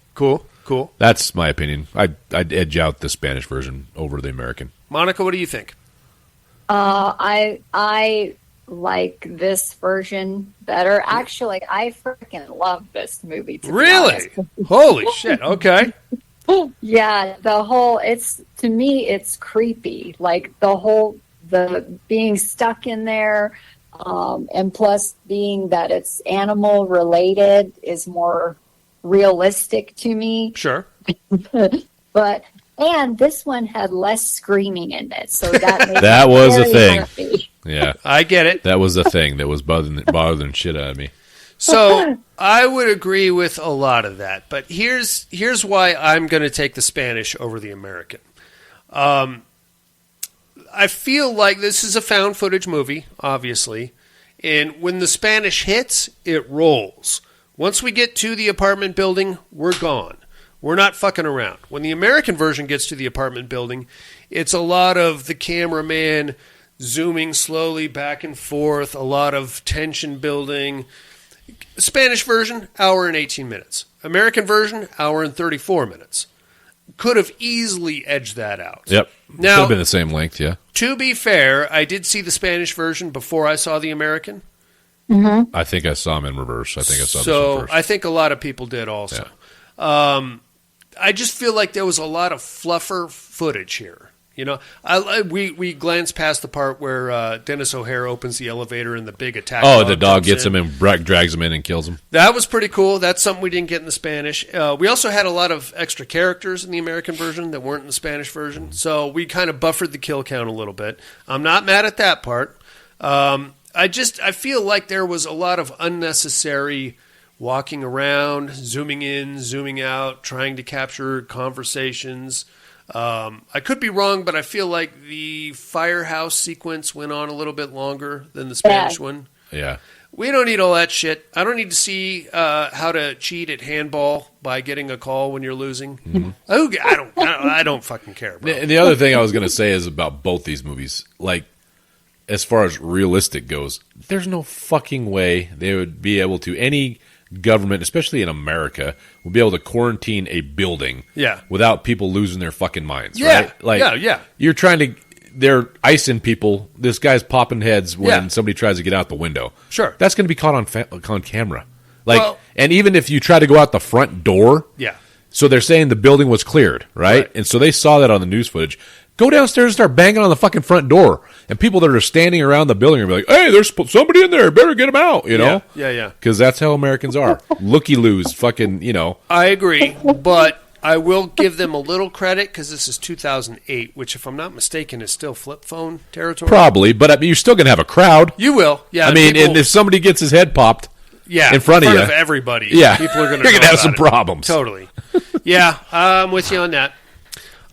Cool. That's my opinion. I'd edge out the Spanish version over the American. Monica, what do you think? I like this version better. Actually, I freaking love this movie. Really? Holy shit! Okay. Yeah, to me, it's creepy. Like the being stuck in there, and plus being that it's animal related is more realistic to me. Sure. And this one had less screaming in it, so that made that me was a very thing. happy. Yeah, I get it. That was a thing that was bothering shit out of me. So I would agree with a lot of that, but here's why I'm going to take the Spanish over the American. I feel like this is a found footage movie, obviously, and when the Spanish hits, it rolls. Once we get to the apartment building, we're gone. We're not fucking around. When the American version gets to the apartment building, it's a lot of the cameraman zooming slowly back and forth, a lot of tension building. Spanish version, hour and 18 minutes. American version, hour and 34 minutes. Could have easily edged that out. Yep. Now, could have been the same length, yeah. To be fair, I did see the Spanish version before I saw the American. Mm-hmm. I think I saw them in reverse. I think I saw them first. I think a lot of people did also. Yeah. I just feel like there was a lot of fluffer footage here. We glanced past the part where Dennis O'Hare opens the elevator and the big attack. Oh, the dog gets him and drags him in and kills him. That was pretty cool. That's something we didn't get in the Spanish. We also had a lot of extra characters in the American version that weren't in the Spanish version, so we kind of buffered the kill count a little bit. I'm not mad at that part. I feel like there was a lot of unnecessary walking around, zooming in, zooming out, trying to capture conversations. I could be wrong, but I feel like the firehouse sequence went on a little bit longer than the Spanish one. Yeah. We don't need all that shit. I don't need to see how to cheat at handball by getting a call when you're losing. Mm-hmm. I don't fucking care, bro. The other thing I was going to say is about both these movies. Like, as far as realistic goes, there's no fucking way they would be able to, any government, especially in America, would be able to quarantine a building without people losing their fucking minds, right? Like, you're trying to, they're icing people. This guy's popping heads when somebody tries to get out the window. Sure. That's going to be caught on camera. Like, and even if you try to go out the front door, so they're saying the building was cleared, right? And so they saw that on the news footage. Go downstairs and start banging on the fucking front door. And people that are standing around the building are be like, hey, there's somebody in there. Better get them out, you know? Yeah. Because that's how Americans are. Looky-loos, fucking, you know. I agree, but I will give them a little credit because this is 2008, which, if I'm not mistaken, is still flip phone territory. Probably, but I mean, you're still going to have a crowd. You will, yeah. I mean, and if somebody gets his head popped in front of you. everybody, people are going to have some problems. Totally. Yeah, I'm with you on that.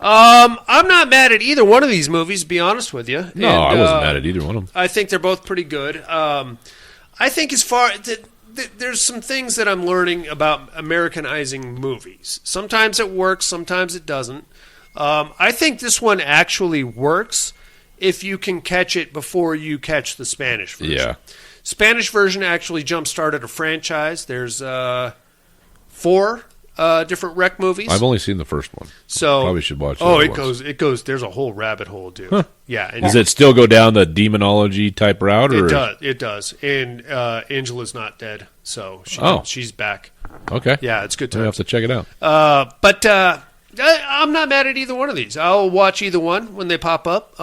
I'm not mad at either one of these movies, to be honest with you. No, I wasn't mad at either one of them. I think they're both pretty good. I think as far there's some things that I'm learning about Americanizing movies. Sometimes it works, sometimes it doesn't. I think this one actually works if you can catch it before you catch the Spanish version. Yeah. Spanish version actually jump-started a franchise. There's 4 different Rec movies. I've only seen the first one. So probably should watch. It goes. There's a whole rabbit hole, dude. Huh. Yeah. And does it still go down the demonology type route? Or? It does. And Angela's not dead, so she's back. Okay. Yeah, it's good I times. have to check it out. But I'm not mad at either one of these. I'll watch either one when they pop up.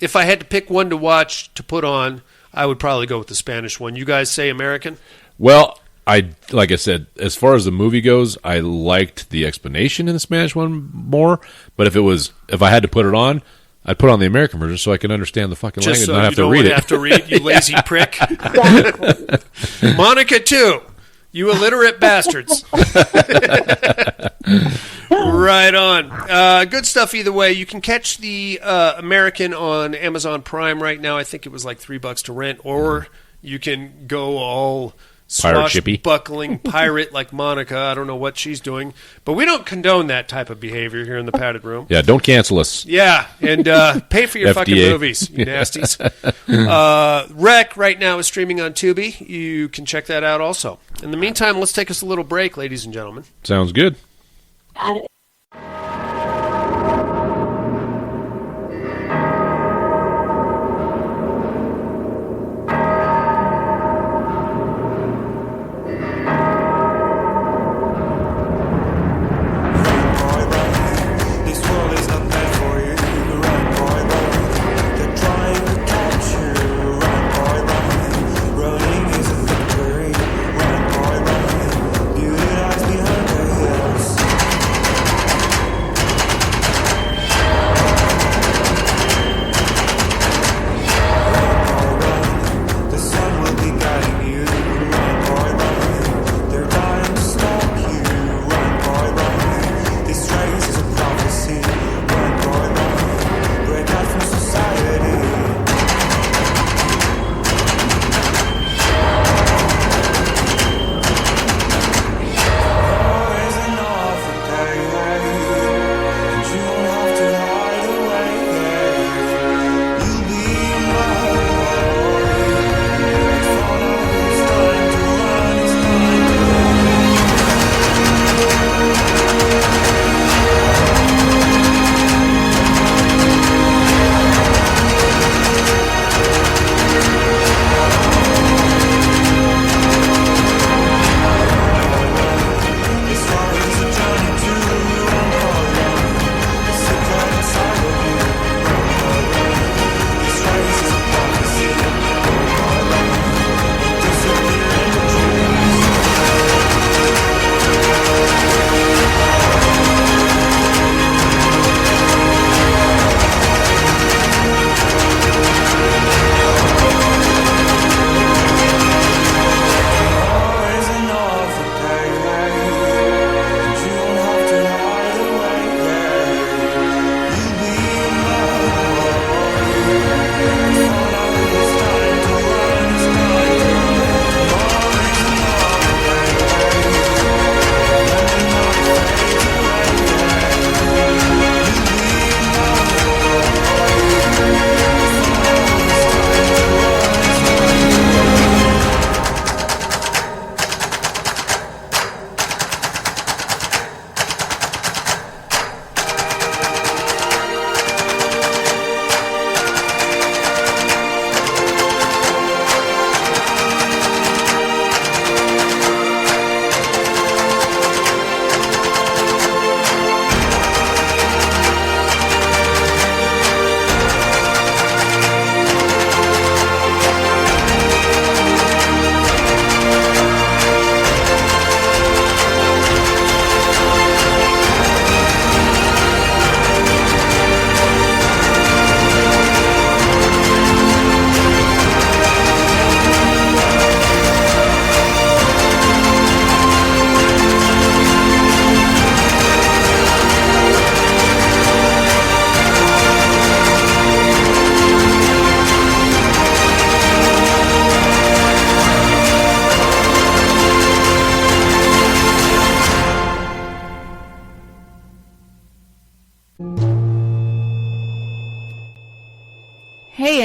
If I had to pick one to watch to put on, I would probably go with the Spanish one. You guys say American? Well, like I said, as far as the movie goes, I liked the explanation in the Spanish one more. But if I had to put it on, I'd put on the American version so I can understand the fucking language and not have to read it. Have to read, you lazy prick. Monica too. You illiterate bastards. Right on. Good stuff either way. You can catch the American on Amazon Prime right now. I think it was like $3 to rent, or you can go all swashbuckling pirate like Monica. I don't know what she's doing, but we don't condone that type of behavior here in the padded room. Yeah, don't cancel us. Yeah, and pay for your fucking movies, you nasties. Rec right now is streaming on Tubi. You can check that out also. In the meantime, let's take us a little break, ladies and gentlemen. Sounds good.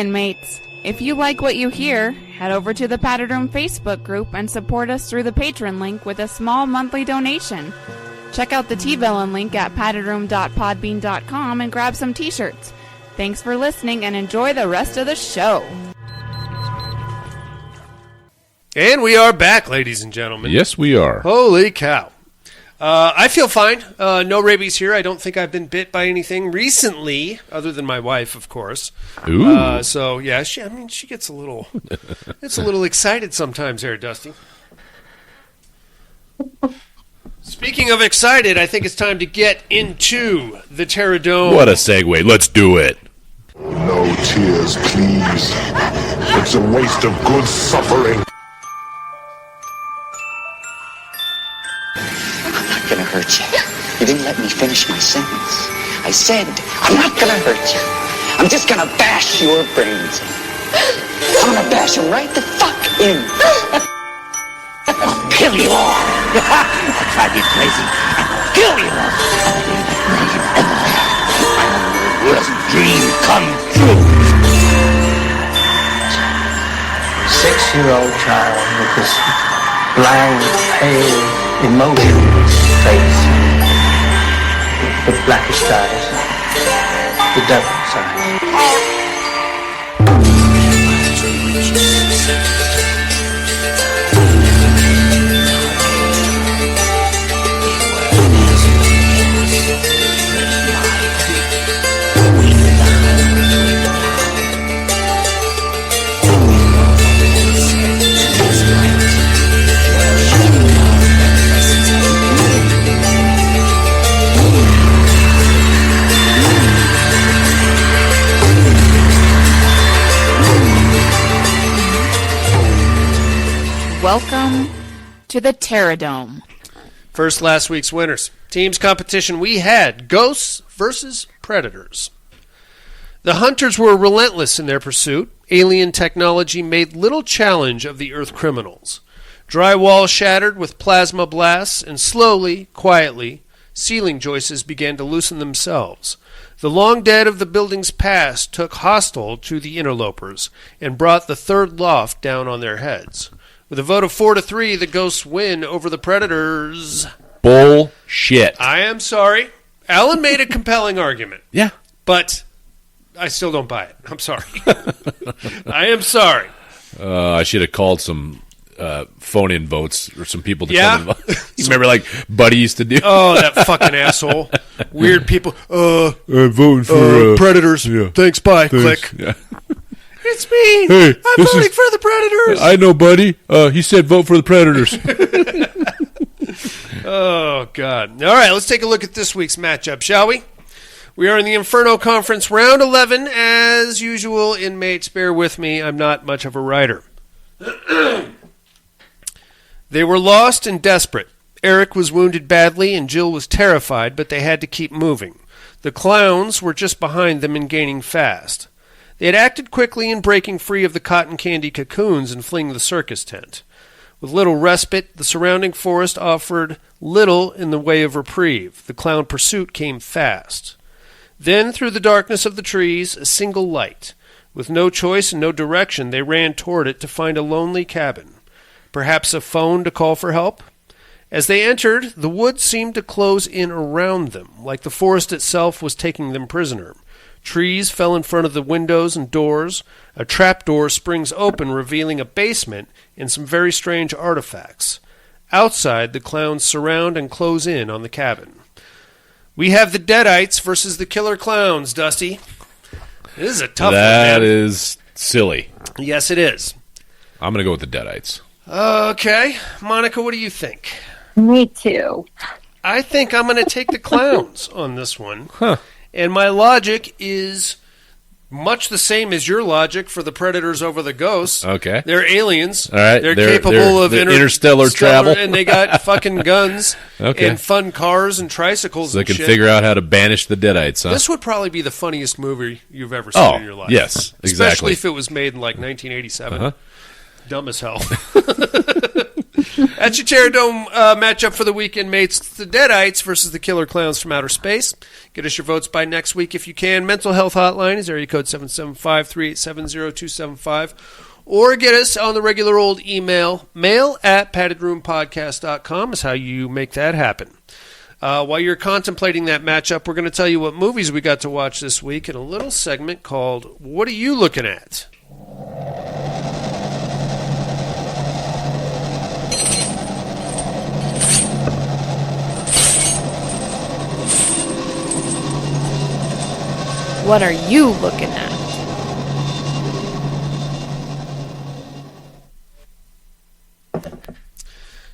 inmates. If you like what you hear, head over to the Padded Room Facebook group and support us through the Patreon link with a small monthly donation. Check out the T-Villain link at paddedroom.podbean.com and grab some t-shirts. Thanks for listening and enjoy the rest of the show. And we are back, ladies and gentlemen. Yes, we are. Holy cow. I feel fine. No rabies here. I don't think I've been bit by anything recently, other than my wife, of course. Ooh. So, yeah, she gets a little excited sometimes here, Dusty. Speaking of excited, I think it's time to get into the Terradome. What a segue. Let's do it. No tears, please. It's a waste of good suffering. I'm not gonna hurt you. You didn't let me finish my sentence. I said, I'm not gonna hurt you. I'm just gonna bash your brains in. I'm gonna bash them right the fuck in. I'll kill you all. I'll drive you crazy. I'll kill you all. My worst dream come true. 6-year-old child with this blank, pale, emotionless face, with blackish eyes, the devil's eyes. Welcome to the Terradome. First, last week's winners. Teams competition we had Ghosts versus Predators. The hunters were relentless in their pursuit. Alien technology made little challenge of the Earth criminals. Drywall shattered with plasma blasts, and slowly, quietly, ceiling joists began to loosen themselves. The long dead of the building's past took hostile to the interlopers and brought the third loft down on their heads. With a vote of 4-3, the Ghosts win over the Predators. Bullshit. I am sorry. Alan made a compelling argument. Yeah. But I still don't buy it. I'm sorry. I am sorry. I should have called some phone-in votes or some people to come in. You remember like Buddy used to do? Oh, that fucking asshole. Weird people. I'm voting for Predators. Yeah. Thanks, bye. Thanks. Click. Yeah. It's me. Hey, I'm voting for the Predators. I know, Buddy. He said vote for the Predators. Oh, God. All right, let's take a look at this week's matchup, shall we? We are in the Inferno Conference, round 11. As usual, inmates, bear with me. I'm not much of a writer. They were lost and desperate. Eric was wounded badly and Jill was terrified, but they had to keep moving. The clowns were just behind them and gaining fast. They had acted quickly in breaking free of the cotton candy cocoons and fleeing the circus tent. With little respite, the surrounding forest offered little in the way of reprieve. The clown pursuit came fast. Then, through the darkness of the trees, a single light. With no choice and no direction, they ran toward it to find a lonely cabin. Perhaps a phone to call for help? As they entered, the woods seemed to close in around them, like the forest itself was taking them prisoner. Trees fell in front of the windows and doors. A trapdoor springs open, revealing a basement and some very strange artifacts. Outside, the clowns surround and close in on the cabin. We have the Deadites versus the Killer Clowns, Dusty. This is a tough one, man. That is silly. Yes, it is. I'm going to go with the Deadites. Okay. Monica, what do you think? Me too. I think I'm going to take the Clowns on this one. Huh. And my logic is much the same as your logic for the Predators over the Ghosts. Okay. They're aliens. All right. They're capable of interstellar travel. And they got fucking guns Okay. and fun cars and tricycles So they and can shit. figure out how to banish the Deadites, huh? This would probably be the funniest movie you've ever seen in your life. Yes, exactly. Especially if it was made in like 1987. Uh-huh. Dumb as hell. At your Terror Dome matchup for the weekend, mates, the Deadites versus the Killer Clowns from Outer Space. Get us your votes by next week if you can. Mental Health Hotline is area code 775-387-0275. Or get us on the regular old email, mail@paddedroompodcast.com is how you make that happen. While you're contemplating that matchup, we're going to tell you what movies we got to watch this week in a little segment called What Are You Looking At? What are you looking at?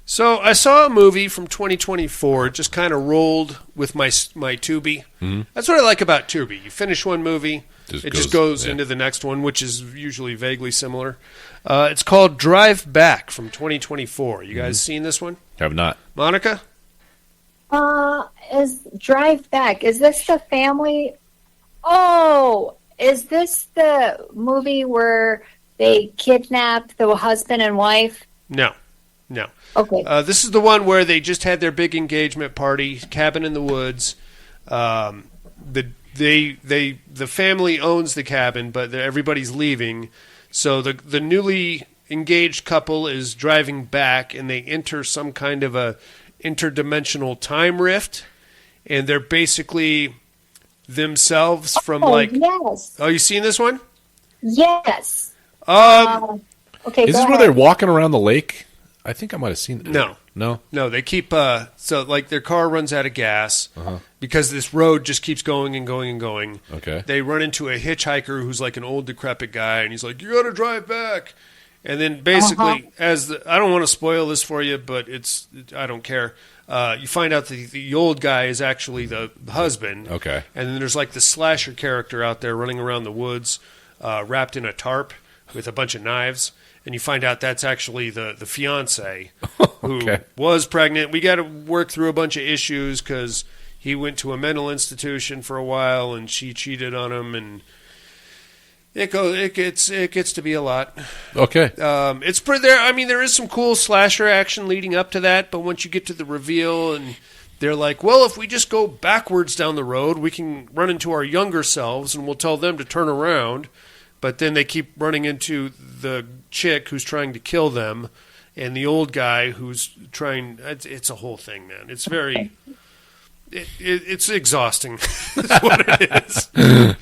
So I saw a movie from 2024. It just kind of rolled with my Tubi. Mm-hmm. That's what I like about Tubi. You finish one movie, it just goes into the next one, which is usually vaguely similar. It's called Drive Back from 2024. You guys seen this one? Have not. Monica? Is Drive Back, is this the family? Oh, is this the movie where they kidnap the husband and wife? No. Okay. This is the one where they just had their big engagement party, cabin in the woods. The family owns the cabin, but everybody's leaving. So the newly engaged couple is driving back, and they enter some kind of a interdimensional time rift, and they're basically themselves from yes. Oh, you seen this one? Yes. Okay. Is this where they're walking around the lake? I think I might have seen it. No. They keep their car runs out of gas because this road just keeps going and going and going. Okay. They run into a hitchhiker who's like an old decrepit guy, and he's like, "You got to drive back." And then basically, I don't want to spoil this for you, but I don't care. You find out that the old guy is actually the husband. Okay. And then there's like the slasher character out there running around the woods, wrapped in a tarp with a bunch of knives. And you find out that's actually the fiance who was pregnant. We got to work through a bunch of issues because he went to a mental institution for a while and she cheated on him, and it gets to be a lot. Okay. It's pretty there. I mean, there is some cool slasher action leading up to that, but once you get to the reveal and they're like, well, if we just go backwards down the road, we can run into our younger selves and we'll tell them to turn around. But then they keep running into the chick who's trying to kill them and the old guy who's trying. It's a whole thing, man. It's very. It's exhausting. That's what it is.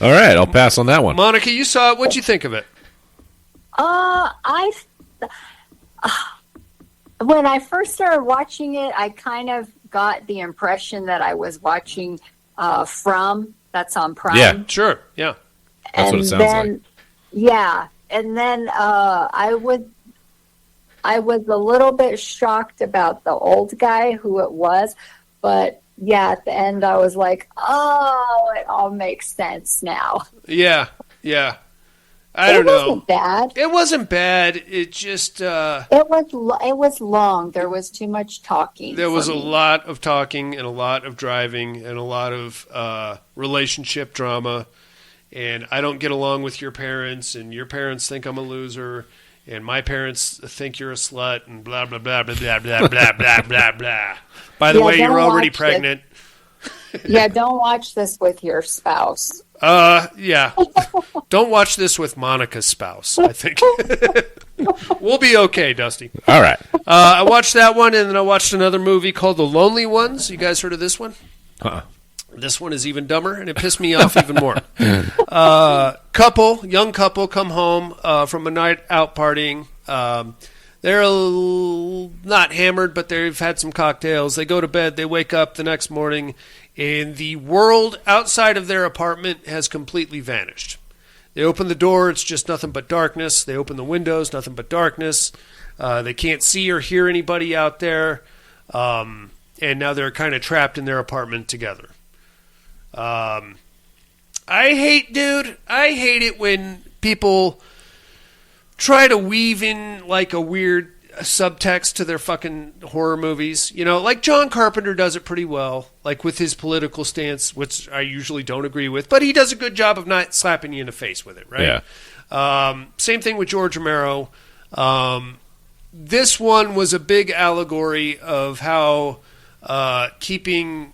All right, I'll pass on that one. Monica, you saw it. What'd you think of it? When I first started watching it, I kind of got the impression that I was watching From. That's on Prime. Yeah, sure. Yeah. That's what it sounds like. Yeah, and then I was a little bit shocked about the old guy, who it was, but yeah, at the end I was like, oh, it all makes sense now. Yeah. I don't know. It wasn't bad. It wasn't bad. It just it was long. There was too much talking. There was a lot of talking and a lot of driving and a lot of relationship drama. And I don't get along with your parents, and your parents think I'm a loser, and my parents think you're a slut, and blah, blah, blah, blah, blah, blah, blah, blah, blah, blah. By the way, you're already pregnant. Yeah, don't watch this with your spouse. Yeah. Don't watch this with Monica's spouse, I think. We'll be okay, Dusty. All right. I watched that one, and then I watched another movie called The Lonely Ones. You guys heard of this one? This one is even dumber, and it pissed me off even more. Young couple come home from a night out partying. They're not hammered, but they've had some cocktails. They go to bed. They wake up the next morning, and the world outside of their apartment has completely vanished. They open the door. It's just nothing but darkness. They open the windows. Nothing but darkness. They can't see or hear anybody out there. And now they're kind of trapped in their apartment together. I hate it when people try to weave in like a weird subtext to their fucking horror movies. You know, like John Carpenter does it pretty well, like with his political stance, which I usually don't agree with, but he does a good job of not slapping you in the face with it, right? Yeah. Same thing with George Romero. this one was a big allegory of how keeping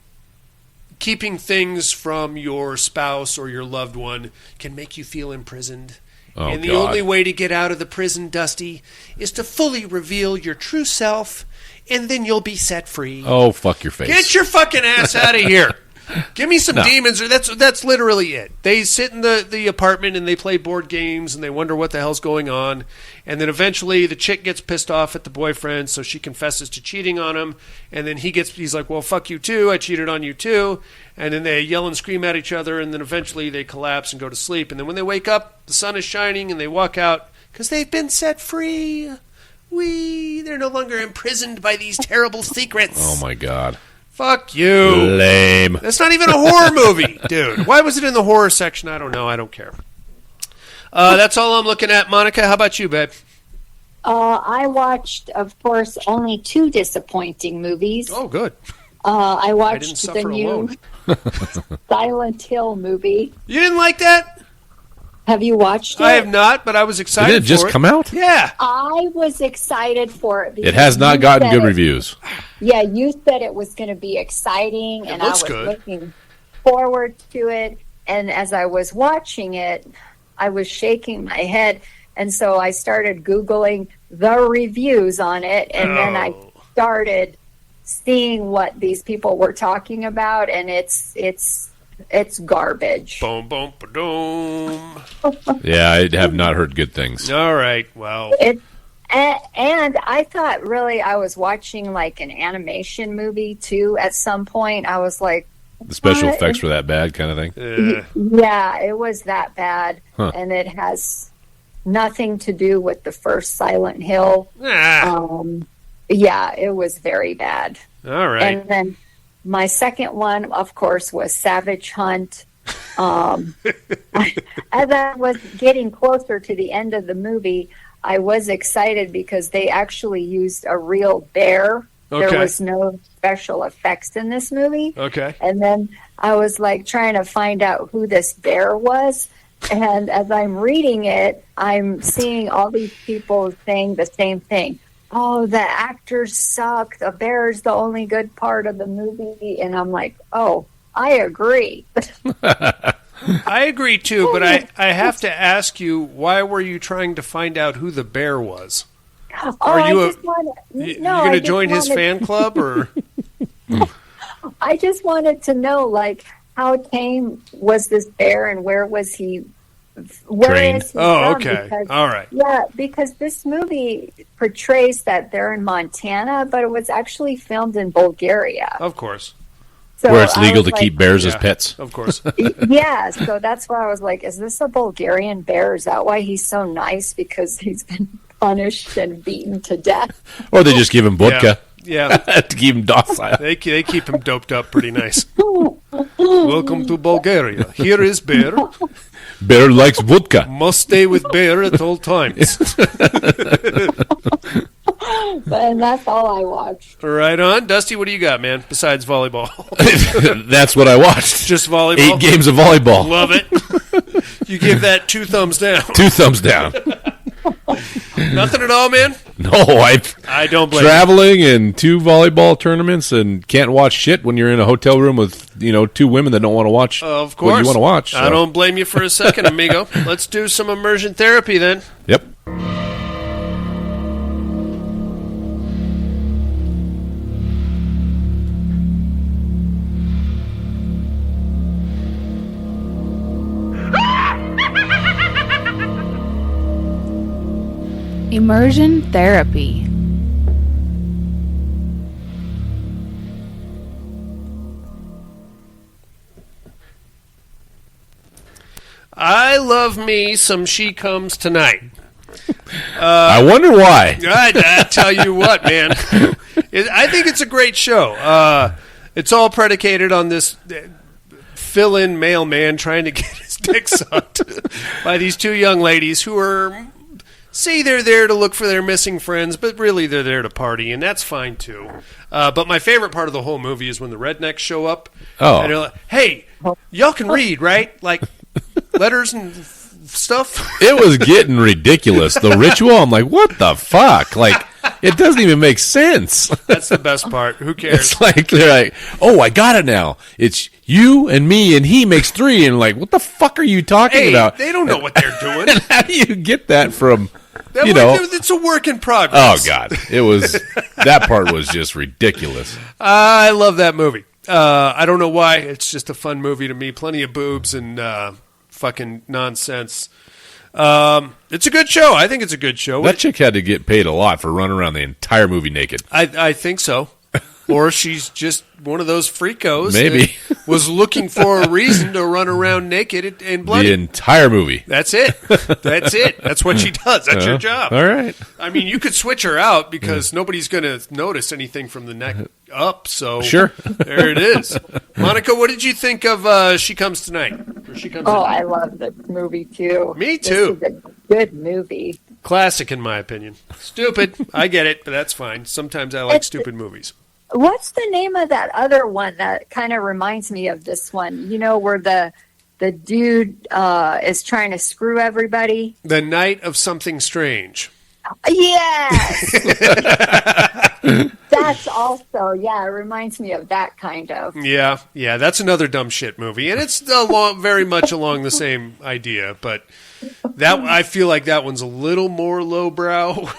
things from your spouse or your loved one can make you feel imprisoned. Oh, and the God. only way to get out of the prison, Dusty, is to fully reveal your true self, and then you'll be set free. Oh, fuck your face. Get your fucking ass out of here. Give me some demons. Or that's literally it. They sit in the apartment and they play board games and they wonder what the hell's going on. And then eventually the chick gets pissed off at the boyfriend, so she confesses to cheating on him. And then he's like, well, fuck you too. I cheated on you too. And then they yell and scream at each other, and then eventually they collapse and go to sleep. And then when they wake up, the sun is shining and they walk out because they've been set free. They're no longer imprisoned by these terrible secrets. Oh, my God. Fuck you. Lame. That's not even a horror movie, dude. Why was it in the horror section? I don't know. I don't care. That's all I'm looking at. Monica, how about you, babe? I watched, of course, only 2 disappointing movies. Oh, good. I didn't watched the suffer new alone. Silent Hill movie. You didn't like that? Have you watched it? I have not, but I was excited Did it just come out? Yeah. I was excited for it. It has not gotten good reviews. Yeah, you said it was going to be exciting, and I was looking forward to it. And as I was watching it, I was shaking my head. And so I started Googling the reviews on it, and then I started seeing what these people were talking about, and it's garbage. Boom, boom, ba-doom. Yeah, I have not heard good things. All right, well. And I thought really I was watching like an animation movie too at some point. I was like, the special effects were that bad kind of thing? Yeah, it was that bad. Huh. And it has nothing to do with the first Silent Hill. Yeah, it was very bad. All right. And then my second one, of course, was Savage Hunt. As I was getting closer to the end of the movie, I was excited because they actually used a real bear. Okay. There was no special effects in this movie. Okay. And then I was like trying to find out who this bear was. And as I'm reading it, I'm seeing all these people saying the same thing. Oh, the actors suck. The bear is the only good part of the movie. And I'm like, oh, I agree. I agree too, but I have to ask you, why were you trying to find out who the bear was? Are you going to join his fan club, or? I just wanted to know, like, how tame was this bear, and where was he? Where is he from? Okay. Because, all right. Yeah, because this movie portrays that they're in Montana, but it was actually filmed in Bulgaria. Of course. So where it's legal to like, keep bears as pets. Of course. Yeah, so that's why I was like, is this a Bulgarian bear? Is that why he's so nice? Because he's been punished and beaten to death? Or they just give him vodka. Yeah. To keep him docile. They keep him doped up pretty nice. Welcome to Bulgaria. Here is Bear. Bear likes vodka. Must stay with Bear at all times. And that's all I watched. Right on. Dusty, what do you got, man, besides volleyball? That's what I watched. Just volleyball? 8 games of volleyball. Love it. You give that 2 thumbs down. 2 thumbs down. Nothing at all, man? No, I don't blame traveling and 2 volleyball tournaments and can't watch shit when you're in a hotel room with 2 women that don't want to watch of course. what you want to watch. So. I don't blame you for a second, amigo. Let's do some immersion therapy then. Yep. Immersion therapy. I love me some She Comes Tonight. I wonder why. I tell you what, man. I think it's a great show. It's all predicated on this fill-in mailman trying to get his dick sucked by these 2 young ladies who are... say they're there to look for their missing friends, but really they're there to party, and that's fine too. But my favorite part of the whole movie is when the rednecks show up. Oh. And they're like, hey, y'all can read, right? Like letters and stuff? It was getting ridiculous. The ritual, I'm like, what the fuck? Like, It doesn't even make sense. That's the best part. Who cares? It's like they're like, oh, I got it now. It's you and me, and he makes 3. And like, what the fuck are you talking about? They don't know what they're doing. And how do you get that from? It's a work in progress. Oh God, that part was just ridiculous. I love that movie. I don't know why. It's just a fun movie to me. Plenty of boobs and fucking nonsense. It's a good show. I think it's a good show. That chick had to get paid a lot for running around the entire movie naked. I think so. Or she's just one of those freakos. Maybe. That was looking for a reason to run around naked and bloody. The entire movie. That's it. That's it. That's what she does. That's your job. All right. I mean, you could switch her out because nobody's going to notice anything from the neck up. So sure. There it is. Monica, what did you think of She Comes Tonight? I love the movie too. Me too. This is a good movie. Classic, in my opinion. Stupid. I get it, but that's fine. Sometimes I like stupid movies. What's the name of that other one that kind of reminds me of this one? You know, where the dude is trying to screw everybody? The Night of Something Strange. Yes! That's also, it reminds me of that kind of. Yeah, that's another dumb shit movie. And it's very much along the same idea, but I feel like that one's a little more lowbrow.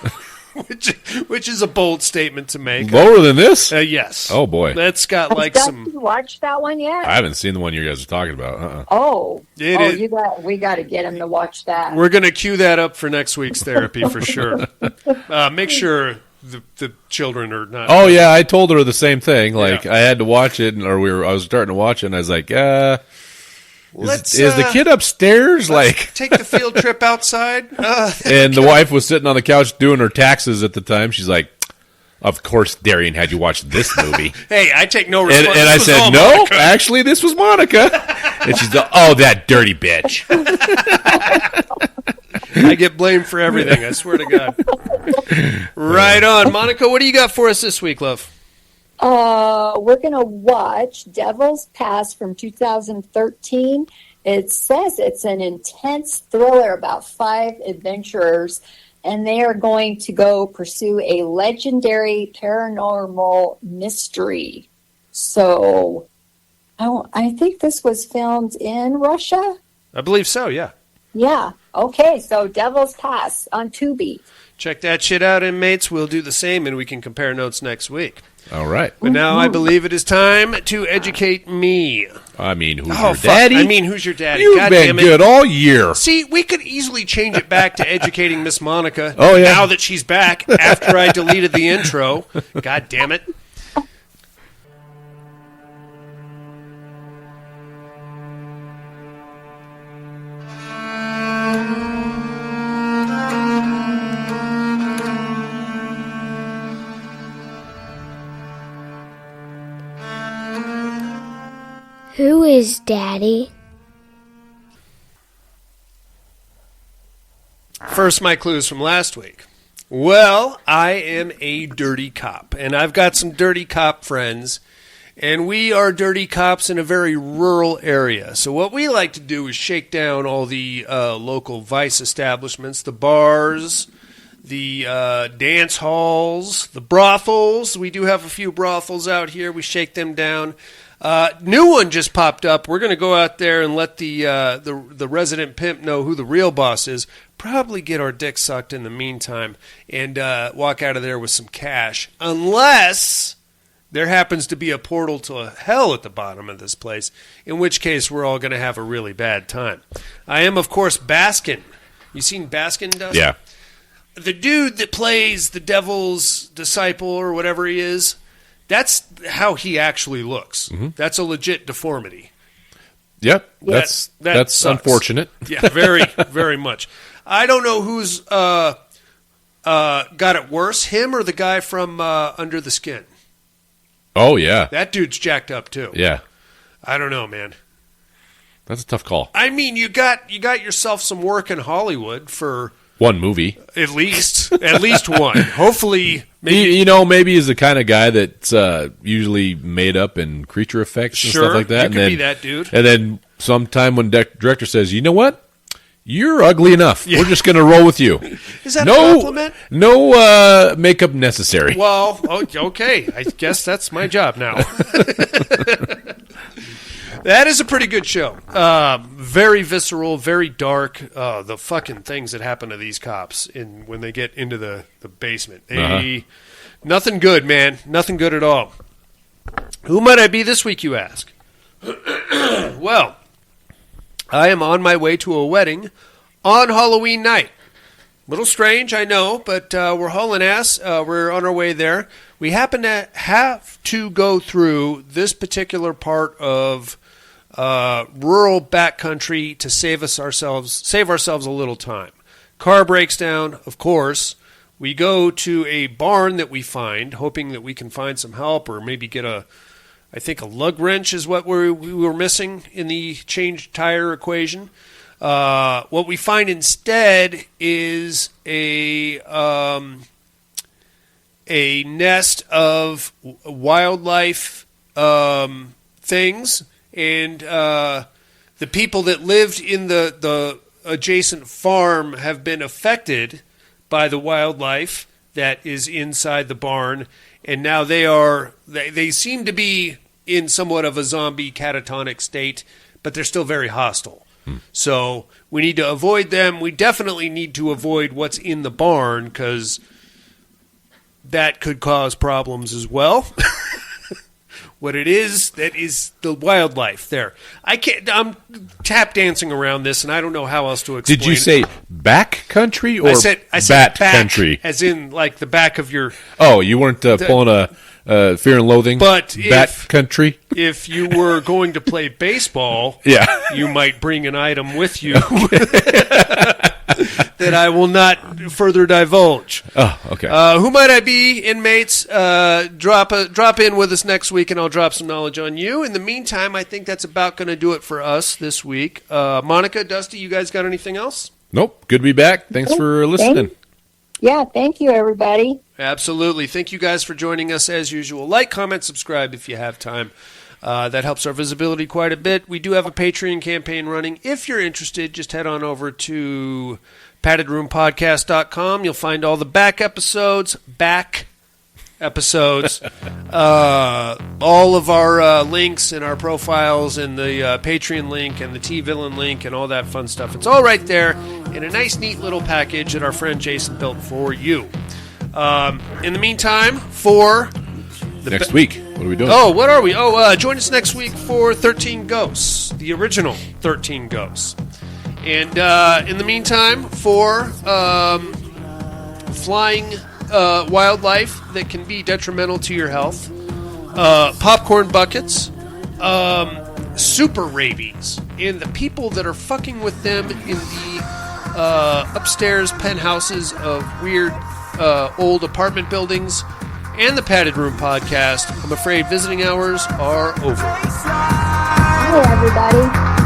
Which is a bold statement to make. Lower than this? Yes. Oh, boy. That's got Have you watched that one yet? I haven't seen the one you guys are talking about. Oh. We got to get him to watch that. We're going to cue that up for next week's therapy for sure. Make sure the children are not. Oh, yeah. I told her the same thing. Like, I had to watch it, I was starting to watch it, and I was like, is the kid upstairs? Like, take the field trip outside. And the wife was sitting on the couch doing her taxes at the time. She's like, "Of course, Darian had you watch this movie." Hey, I take no responsibility. And I said, "No, Monica. Actually, this was Monica." And she's like, "Oh, that dirty bitch." I get blamed for everything. I swear to God. Right on, Monica. What do you got for us this week, love? We're going to watch Devil's Pass from 2013. It says it's an intense thriller about 5 adventurers, and they are going to go pursue a legendary paranormal mystery. So, I think this was filmed in Russia? I believe so, yeah. Yeah. Okay, so Devil's Pass on Tubi. Check that shit out, inmates. We'll do the same, and we can compare notes next week. All right. But now I believe it is time to educate me. I mean, who's your daddy? I mean, who's your daddy? You've God been good all year. See, we could easily change it back to educating Miss Monica. Oh, yeah. Now that she's back after I deleted the intro. God damn it. Who is Daddy? First, my clues from last week. Well, I am a dirty cop, and I've got some dirty cop friends, and we are dirty cops in a very rural area. So what we like to do is shake down all the local vice establishments, the bars, the dance halls, the brothels. We do have a few brothels out here. We shake them down. New one just popped up. We're going to go out there and let the resident pimp know who the real boss is. Probably get our dick sucked in the meantime and walk out of there with some cash. Unless there happens to be a portal to hell at the bottom of this place, in which case we're all going to have a really bad time. I am, of course, Baskin. You seen Baskin, Dustin? Yeah. The dude that plays the devil's disciple or whatever he is, that's how he actually looks. Mm-hmm. That's a legit deformity. Yep, that's unfortunate. Yeah, very, very much. I don't know who's got it worse, him or the guy from Under the Skin. Oh, yeah. That dude's jacked up, too. Yeah. I don't know, man. That's a tough call. I mean, you got yourself some work in Hollywood for... one movie. At least one. Hopefully... Maybe he's the kind of guy that's usually made up in creature effects and stuff like that. You could be that dude. And then sometime when director says, you know what? You're ugly enough. Yeah. We're just going to roll with you. Is that a compliment? No makeup necessary. Well, okay. I guess that's my job now. That is a pretty good show. Very visceral, very dark. The fucking things that happen to these cops when they get into the basement. Nothing good, man. Nothing good at all. Who might I be this week, you ask? Well, I am on my way to a wedding on Halloween night. Little strange, I know, but we're hauling ass. We're on our way there. We happen to have to go through this particular part of rural backcountry to save ourselves a little time. Car breaks down, of course. We go to a barn that we find, hoping that we can find some help or maybe get I think a lug wrench is what we were missing in the change tire equation. What we find instead is a nest of wildlife things, and the people that lived in the adjacent farm have been affected by the wildlife that is inside the barn, and now they seem to be in somewhat of a zombie catatonic state, but they're still very hostile. So we need to avoid them. We definitely need to avoid what's in the barn because that could cause problems as well. What it is, that is the wildlife there. I'm tap dancing around this, and I don't know how else to explain it. Did you say back country or I said bat back, country? As in, like, the back of your... Oh, you weren't pulling a Fear and Loathing bat country? If you were going to play baseball, you might bring an item with you that I will not further divulge. Oh, okay. Who might I be, inmates? Drop in with us next week, and I'll drop some knowledge on you. In the meantime, I think that's about going to do it for us this week. Monica, Dusty, you guys got anything else? Nope. Good to be back. Thanks for listening. Thank you, everybody. Absolutely. Thank you guys for joining us as usual. Like, comment, subscribe if you have time. That helps our visibility quite a bit. We do have a Patreon campaign running. If you're interested, just head on over to paddedroompodcast.com. You'll find all the back episodes, all of our links and our profiles and the Patreon link and the T-Villain link and all that fun stuff. It's all right there in a nice, neat little package that our friend Jason built for you. In the meantime, for... Next week, what are we doing? Oh, what are we? Join us next week for 13 Ghosts, the original 13 Ghosts. And in the meantime, for flying wildlife that can be detrimental to your health, popcorn buckets, super rabies, and the people that are fucking with them in the upstairs penthouses of weird old apartment buildings, and the Padded Room Podcast. I'm afraid visiting hours are over. Hi, everybody.